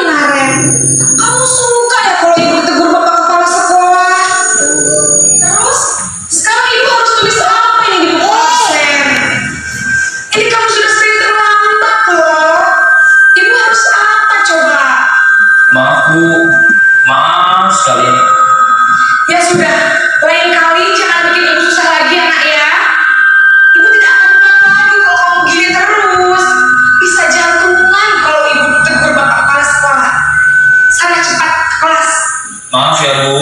Naren. Kamu suka ya kalau ibu ditegur bapak kepala sekolah? Terus, sekarang ibu harus tulis apa ini di buku absen? Ini kamu sudah sering terlambat loh. Ibu harus apa coba? Maaf Bu. Maaf sekali. Ya sudah, lain kali jangan bikin ibu susah lagi ya nak ya. Ibu tidak akan kuat lagi kalau kamu gini terus. Bisa jantungan kalau ibu ditegur bapak kepala sekolah. Sana cepat ke kelas. Maaf ya Bu.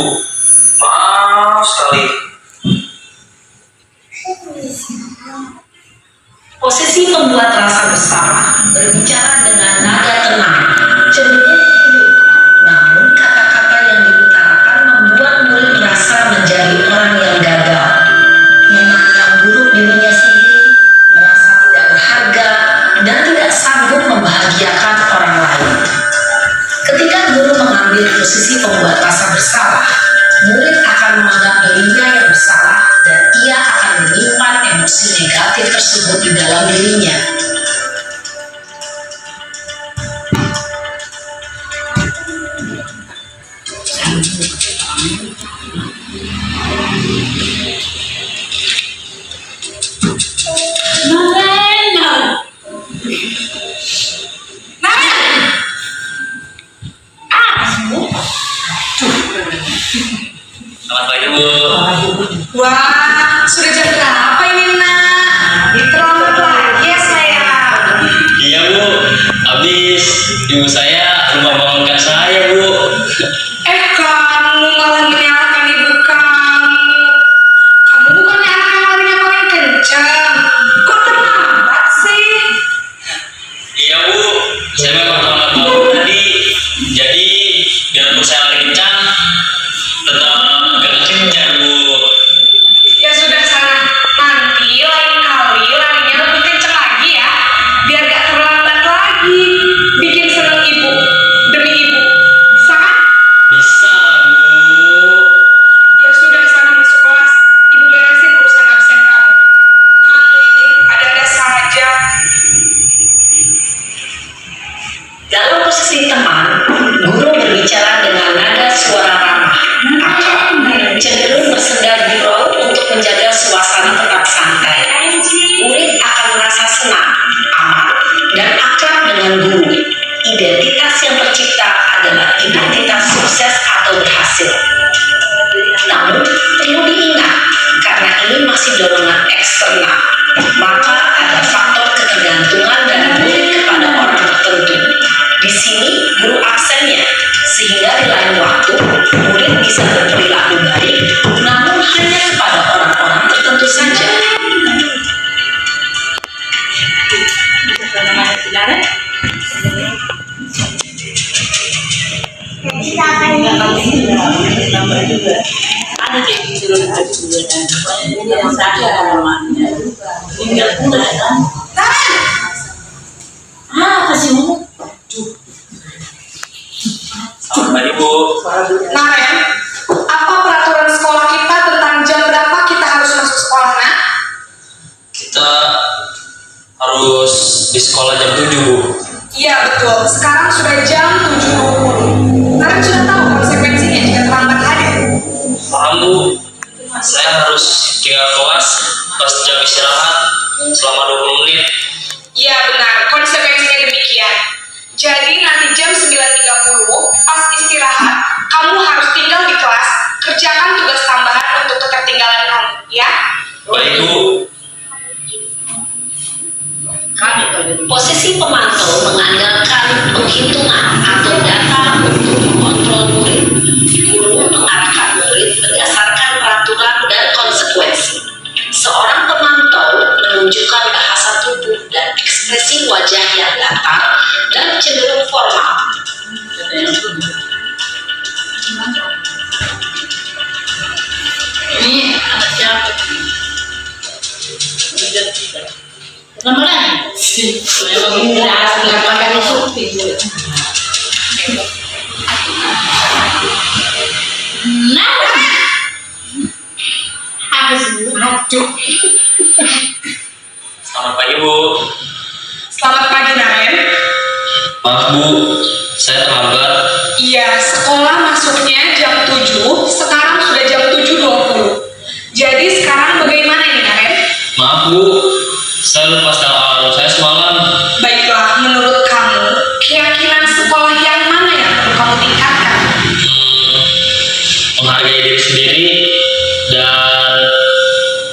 Maaf sekali. Posisi pembuat rasa bersalah berbicara dengan nada tenang, cenderung hidup. Namun kata-kata yang diutarakan membuat murid merasa menjadi orang yang gagal, memandang buruk dirinya sendiri, merasa tidak berharga, dan tidak sanggup membahagiakan orang lain. Ketika guru mengambil posisi pembuat rasa bersalah, murid akan menganggap dirinya yang bersalah dan ia akan menyimpan emosi negatif tersebut di dalam dirinya. Selamat pagi Bu. Wah, sudah jam berapa ini nak? Terlambat lagi ya saya. Iya Bu. Habis ibu saya lupa bangunkan saya Bu. Kamu malah menyalahkan ibu kamu. Kamu bukannya anak yang larinya paling kencang. Kok terlambat sih? Iya Bu. Saya memang terlambat bangun tadi. Jadi biarpun saya lari kencang, tetap gak kencang Bu. Ya sudah sana. Nanti lain kali larinya lebih kencang lagi ya. Biar gak terlambat lagi. Bikin seneng ibu. Demi ibu. Bisa kan? Bisa Bu. Ya sudah sana masuk kelas. Ibu beresin urusan absen kamu. Kamu ini ada-ada saja. Dalam posisi teman, guru berbicara dengan nada suara ramah, akrab, cenderung bersenda gurau untuk menjaga suasana tetap santai. Murid akan merasa senang, aman, dan akrab dengan guru. Identitas yang tercipta adalah identitas sukses atau berhasil. Namun, perlu diingat, karena ini masih dorongan eksternal, maka ada faktor ketergantungan dari murid kepada orang tertentu. Di sini guru absennya, sehingga di lain waktu murid bisa berperilaku baik, namun hanya kepada orang-orang tertentu saja. Ada kayak gitu loh, dan yang satu ada namanya. Tinggal pulang kan? Kasih ngomong. Selamat pagi Bu. Naren, apa peraturan sekolah kita tentang jam berapa kita harus masuk sekolah, nak? Kita harus di sekolah jam 7 Bu. Iya betul, sekarang sudah jam 7.20. Naren sudah tahu konsekuensinya jika terlambat hadir. Paham Bu. Saya harus tinggal kelas pas jam istirahat selama 20 menit. Iya benar, konsekuensinya demikian. Jadi nanti jam 9.30 pas istirahat, kamu harus tinggal di kelas, kerjakan tugas tambahan untuk ketertinggalan kamu, ya? Baik Bu. Posisi pemantau mengandalkan penghitungan atau data untuk mengontrol murid. Guru mengarahkan murid berdasarkan peraturan dan konsekuensi. Seorang pemantau menunjukkan bahasa tubuh dan ekspresi wajah yang datar dan cenderung formal. Ini anak siapa? Ramalan. Memang ini makan itu. Selamat pagi Bu. Selamat pagi Naren. Maaf Bu, saya terlambat. Iya, sekolah masuknya jam 7, sekarang sudah jam 7.20. Jadi sekarang bagaimana ini Naren? Maaf Bu, saya lupa setel alarm saya semalam. Baiklah, menurut kamu, keyakinan sekolah yang mana yang perlu kamu tingkatkan? Menghargai diri sendiri dan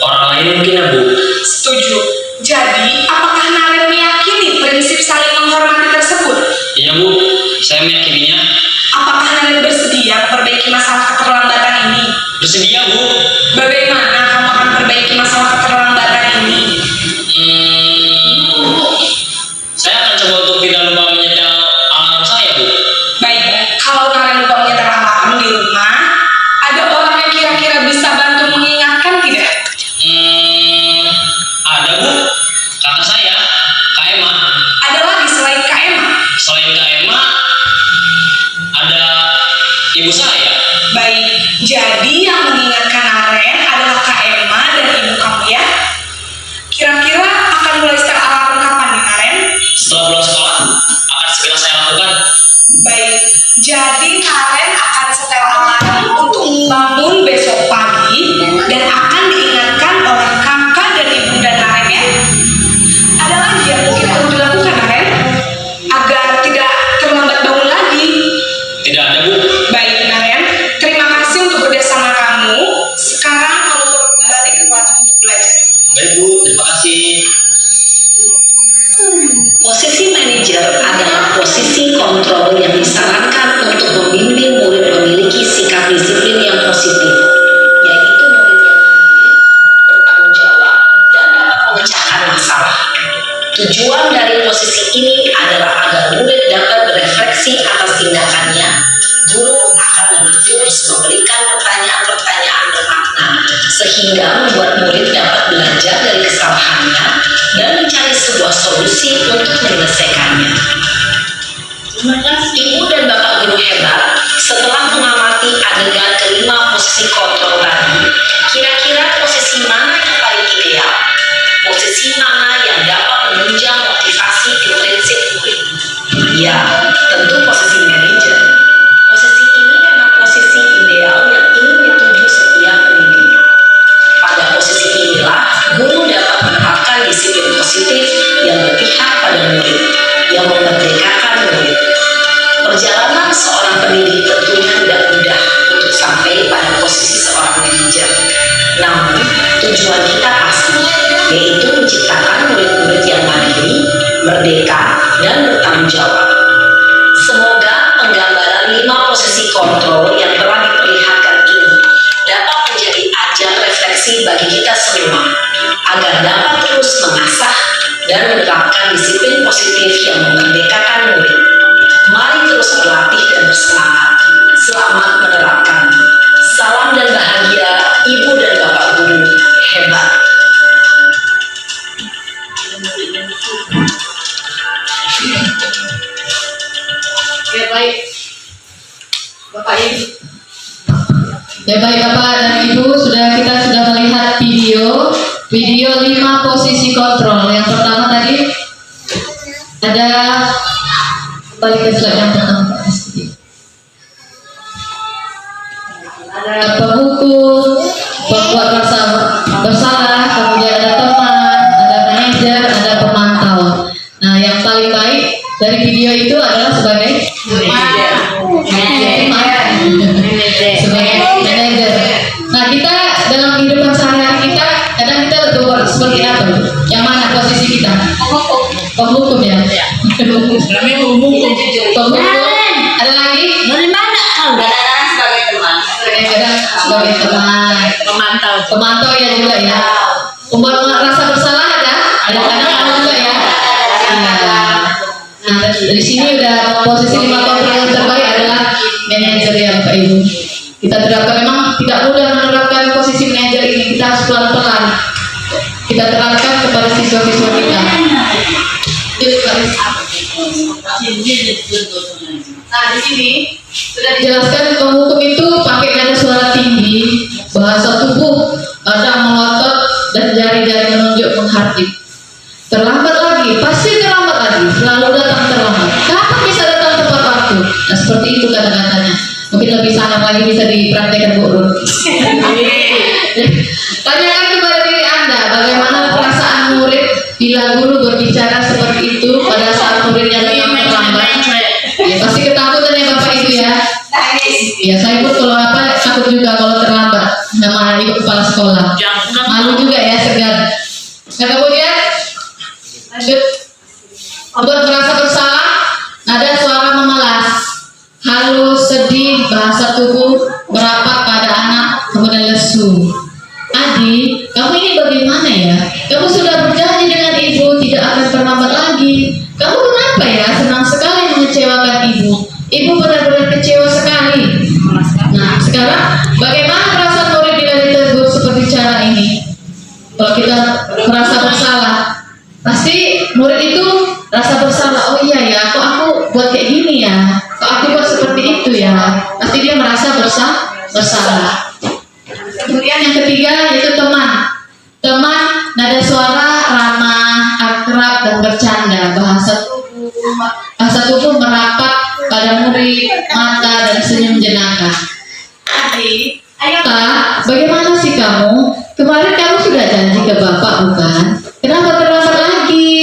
orang lain mungkin ya Bu. Setuju. Jadi, apakah Naren meyakini prinsip saling menghormati tersebut? Iya Bu, saya meyakininya. Apakah Naren bersedia memperbaiki masalah keterlambatan ini? Bersedia Bu. Bagaimana kamu akan perbaiki masalah keterlambatan ini? Saya akan coba untuk tidak lupa menyetel alarm saya Bu. Baik, kalau Naren lupa menyetel alarm di rumah, ada orang yang kira-kira bisa bantu mengingatkan tidak? Ada Bu, kakak saya, Kak Emma. Ada lagi selain Kak Emma? Selain Kak Emma, ada ibu saya. Baik, jadi yang mengingatkan Naren adalah Kak Emma dan ibu kamu ya? Kira-kira akan mulai setel alarm kapan nih Naren? Setelah pulang sekolah, akan segera saya lakukan. Baik, jadi Naren akan setel alarm untuk bangun besok pagi dan akan diingatkan oleh kakak dan ibu dan Naren ya. Ada lagi yang mungkin perlu dilakukan Naren agar tidak terlambat bangun lagi? Tidak ada Bu. Baik Naren, terima kasih untuk kerjasama kamu. Sekarang kamu turun kembali ke kelas untuk belajar. Baik Bu, terima kasih. Posisi manajer adalah posisi kontrol yang disarankan untuk membimbing murid memiliki sikap disiplin yang positif, yaitu murid yang mandiri, bertanggung jawab, dan dapat memecahkan masalah. Tujuan dari posisi ini adalah agar murid dapat berefleksi atas tindakannya. Guru akan lebih terus memberikan pertanyaan-pertanyaan bermakna, sehingga membuat murid dapat belajar dari kesalahannya dan mencari sebuah solusi untuk menyelesaikannya. Ibu dan Bapak guru hebat, setelah mengamati adegan kelima posisi kontrol tadi, kira-kira posisi mana yang paling ideal? Posisi mana yang dapat menunjang motivasi prinsip murid? Ya, tentu posisi manajer. Posisi ini memang posisi ideal yang ingin dituju setiap pendidik. Pada posisi inilah, guru dapat menerapkan disiplin positif yang berpihak pada murid, yang memerdekakan murid. Perjalanan seorang pendidik tentunya tidak mudah untuk sampai pada posisi seorang manajer. Namun, tujuan kita pasti, yaitu menciptakan murid-murid yang mandiri, merdeka, dan bertanggung jawab. Semoga penggambaran 5 posisi kontrol yang telah diperlihatkan ini dapat menjadi ajang refleksi bagi kita semua, agar dapat terus mengasah dan menerapkan disiplin positif yang memerdekakan murid. Mari terus berlatih dan bersemangat. Selamat menerapkan. Salam dan bahagia Ibu dan Bapak guru hebat. Ya baik, Bapak Ibu. Ya baik Bapak dan Ibu, kita sudah melihat video 5 posisi kontrol. Yang pertama tadi ada, balik ke slide yang pertama Pak Rizky. Ada penghukum, pembuat rasa bersalah, kemudian ada teman, ada manajer, ada pemantau. Nah, yang paling baik dari video itu adalah sebagai sebagai manajer. Nah, kita dalam kehidupan sehari-hari kita kadang kita berbuat seperti apa? Yang mana posisi kita? Penghukum ya. Penghukum. Ada lagi? Kadang-kadang sebagai teman. Kadang sebagai teman. Pemantau ya juga ya. Pembuat rasa bersalah ada kadang juga ya. Nah, dari sini udah posisi 5 kontrol yang terbaik adalah manajer ya Bapak Ibu. Kita terapkan, memang tidak mudah menerapkan posisi manajer ini, kita harus pelan-pelan kita terapkan kepada siswa-siswa kita. Nah, di sini sudah dijelaskan penghukum itu pakai nada suara tinggi, bahasa tubuh ada melotot dan jari-jari menunjuk menghardip. Terlambat lagi, pasti terlambat lagi, selalu datang terlambat. Kapan bisa datang tepat waktu? Nah, seperti itu kata-katanya. Mungkin lebih sangat lagi bisa dipraktekkan Bu Rul. Tanyakan kepada diri Anda, bagaimana perasaan murid bila guru berbicara seperti itu pada saat muridnya datang terlambat? Ya, pasti ketakutan ya Bapak Ibu ya. Ya, saya pun kalau takut juga kalau terlambat sama ibu kepala sekolah. Malu juga ya, segan. Nah, kemudian lanjut. Buat merasa bersalah, nada suara memelas, halus, sedih, bahasa tubuh merapat pada anak, kemudian lesu. Adi, kamu ini bagaimana ya? Kamu sudah berjanji dengan ibu tidak akan terlambat lagi. Kamu kenapa ya? Senang sekali mengecewakan ibu. Ibu benar-benar kecewa sekali. Nah, sekarang bagaimana perasaan murid bila ditegur seperti cara ini? Kalau kita merasa bersalah, pasti murid itu rasa bersalah. Oh iya ya, kok aku buat kayak gini ya? Kok aku buat seperti itu ya? Pasti dia merasa bersalah. Kemudian yang ketiga yaitu teman. Teman, nada suara ramah, akrab dan bercanda. Bahasa tubuh merapat pada murid, mata dan senyum jenaka. Adi, ayo Kak, bagaimana sih kamu? Kemarin kamu sudah janji ke Bapak bukan? Kenapa terlambat lagi?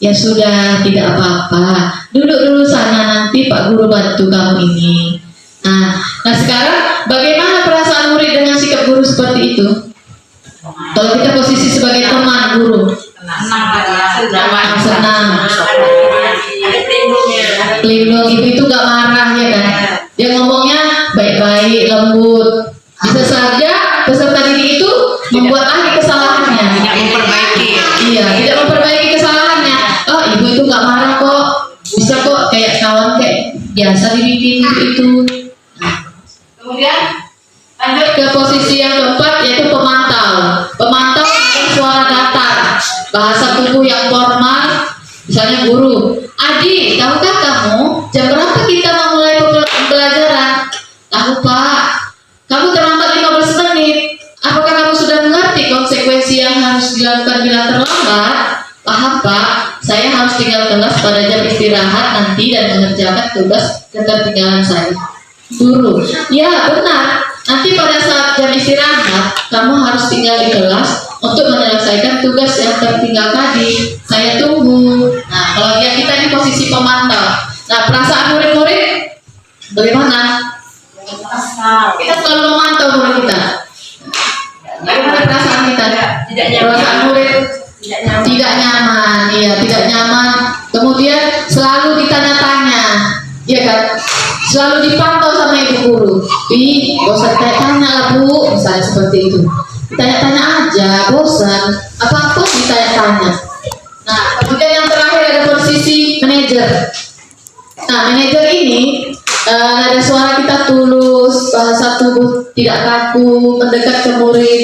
Ya sudah, tidak apa-apa. Duduk dulu sana, nanti Pak Guru bantu kamu ini. Nah sekarang bagaimana perasaan murid dengan sikap guru seperti itu? Kalau kita posisi sebagai teman guru, senang. Pelindung itu gak marah ya kan? Dia ngomongnya baik-baik, lembut. Bisa saja peserta didik itu membuat lagi kesalahannya. Tidak memperbaiki. Iya, tidak memperbaiki kesalahannya. Oh, ibu itu gak marah kok. Bisa kok kayak kawan kayak biasa dibikin itu. Kemudian lanjut ke posisi yang keempat yaitu pemantau. Pemantau dengan suara datar, bahasa tubuh yang formal. Misalnya guru, Adi, tahukah kamu jam berapa kita memulai pembelajaran? Tahu Pak. Kamu terlambat 15 menit. Apakah kamu sudah mengerti konsekuensi yang harus dilakukan bila terlambat? Paham Pak. Saya harus tinggal kelas pada jam istirahat nanti dan mengerjakan tugas ketertinggalan saya. Guru, ya benar. Nanti pada saat jam istirahat, kamu harus tinggal di kelas untuk menyelesaikan tugas yang tertinggal tadi. Saya tunggu. Nah, kalau kita di posisi pemantau. Nah, perasaan murid-murid bagaimana? Kita selalu memantau murid kita. Bagaimana perasaan kita? Perasaan murid tidak nyaman. Iya, tidak nyaman. Kemudian selalu ditanya-tanya. Iya kan? Selalu dipantau sama ibu guru. Bosan tanya lah Bu, misalnya seperti itu. Tanya-tanya aja, bosan. Apa-apa ditanya-tanya. Nah, kemudian yang terakhir ada posisi manajer. Nah, manajer ini nada suara kita tulus, bahasa tubuh tidak kaku, mendekat ke murid.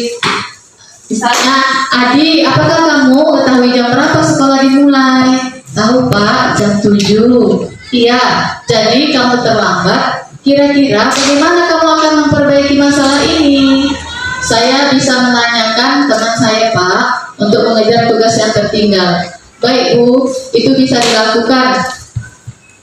Misalnya, Adi, apakah kamu ketahui jam berapa sekolah dimulai? Tahu Pak, jam 7. Iya, jadi kamu terlambat. Kira-kira bagaimana kamu akan memperbaiki masalah ini? Saya bisa menanyakan teman saya Pak untuk mengejar tugas yang tertinggal. Baik Bu, itu bisa dilakukan.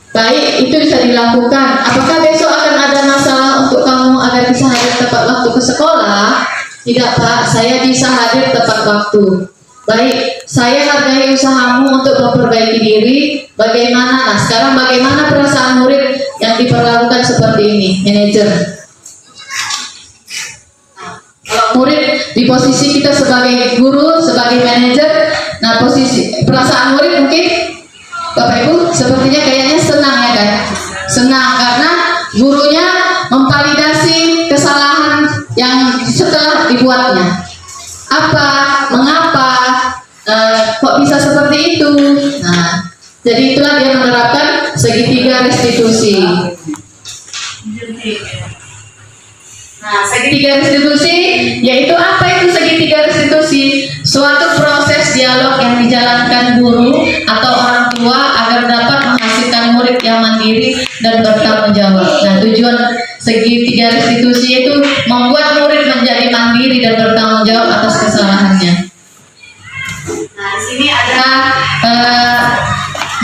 Baik, itu bisa dilakukan. Apakah besok akan ada masalah untuk kamu agar bisa hadir tepat waktu ke sekolah? Tidak Pak, saya bisa hadir tepat waktu. Baik, saya hargai usahamu untuk memperbaiki diri. Bagaimana? Nah, sekarang bagaimana perasaan murid yang diperlakukan seperti ini, manajer? Kalau murid di posisi kita sebagai guru, sebagai manajer, nah posisi perasaan murid mungkin Bapak Ibu sepertinya kayaknya senang ya kan? Senang karena gurunya memvalidasi kesalahan yang setelah dibuatnya. Apa? Mengapa? Kok bisa seperti itu? Nah, jadi itulah dia menerapkan segitiga restitusi. Nah, segitiga restitusi yaitu apa itu segitiga restitusi? Suatu proses dialog yang dijalankan guru atau orang tua agar dapat menghasilkan murid murid yang mandiri dan bertanggung jawab. Nah, tujuan segitiga restitusi itu membuat murid menjadi mandiri dan bertanggung jawab atas kesalahannya. Nah, di sini ada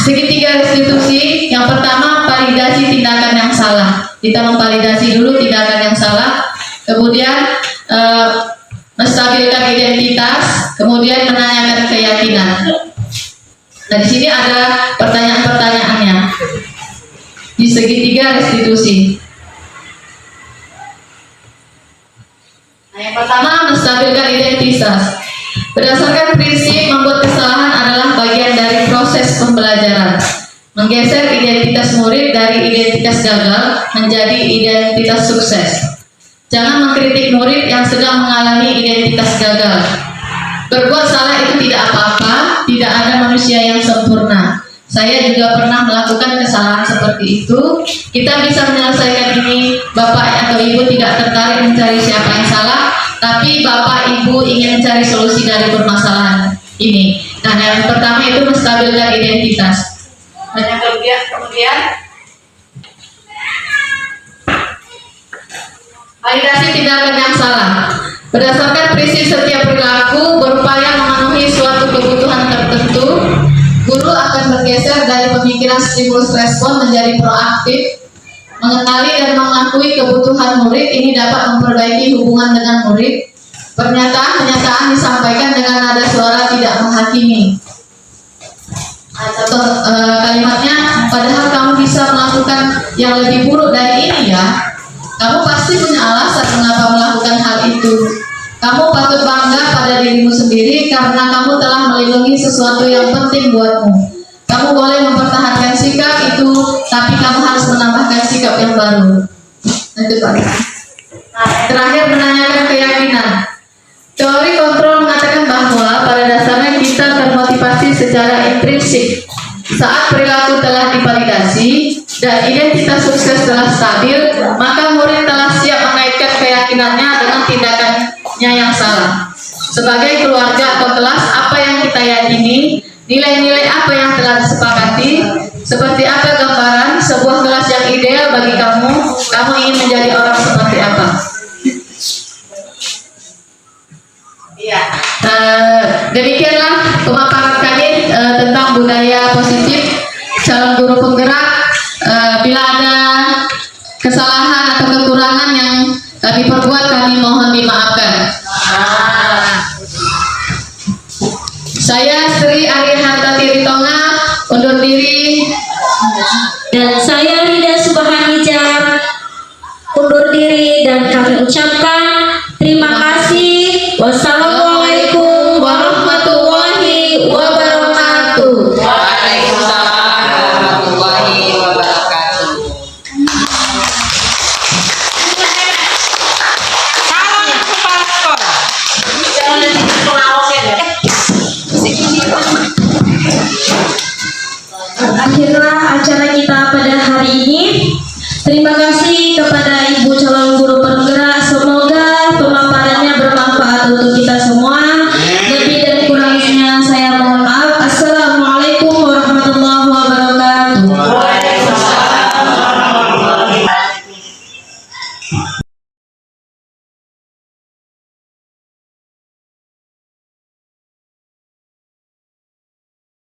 segitiga restitusi. Yang pertama, validasi tindakan yang salah. Kita memvalidasi dulu tindakan yang salah, kemudian menstabilkan identitas, kemudian menanyakan keyakinan. Nah, di sini ada pertanyaan-pertanyaannya di segitiga restitusi. Nah, yang pertama, menstabilkan identitas. Berdasarkan prinsip, membuat kesalahan adalah bagian dari proses pembelajaran. Menggeser identitas murid dari identitas gagal menjadi identitas sukses. Jangan mengkritik murid yang sedang mengalami identitas gagal. Berbuat salah itu tidak apa-apa, tidak ada manusia yang sempurna. Saya juga pernah melakukan kesalahan seperti itu. Kita bisa menyelesaikan ini. Bapak atau Ibu tidak tertarik mencari siapa yang salah, tapi Bapak Ibu ingin mencari solusi dari permasalahan ini. Nah, yang pertama itu menstabilkan identitas. Dan yang kemudian validasi tindakan yang salah. Berdasarkan prinsip setiap perilaku berupaya memenuhi suatu kebutuhan tertentu, guru akan bergeser dari pemikiran stimulus respon menjadi proaktif, mengenali dan mengakui kebutuhan murid. Ini dapat memperbaiki hubungan dengan murid. Pernyataan-pernyataan disampaikan dengan nada suara tidak menghakimi. Nah, contoh kalimatnya, padahal kamu bisa melakukan yang lebih buruk dari ini ya. Kamu pasti punya alasan mengapa melakukan hal itu. Kamu patut bangga pada dirimu sendiri karena kamu telah melindungi sesuatu yang penting buatmu. Kamu boleh mempertahankan sikap itu, tapi kamu harus menambahkan sikap yang baru. Lanjut, Pak. Nah, terakhir, menanyakan keyakinan. Teori kontrol mengatakan bahwa pada dasarnya kita termotivasi secara intrinsik. Saat perilaku telah divalidasi dan identitas sukses telah stabil, maka murid telah siap mengaitkan keyakinannya dengan tindakannya yang salah. Sebagai keluarga atau kelas, apa yang kita yakini, nilai-nilai apa yang telah disepakati, seperti apa gambaran sebuah kelas yang ideal bagi kamu, kamu ingin menjadi orang seperti apa? Iya. Demikianlah pemaparan kami tentang budaya positif calon guru penggerak. Bila ada kesalahan atau kekurangan yang kami perbuat, kami mohon dimaafkan. Saya Sri Arihanta Tiritonga undur diri. Dan saya Rida Subahanijar undur diri, dan kami ucapkan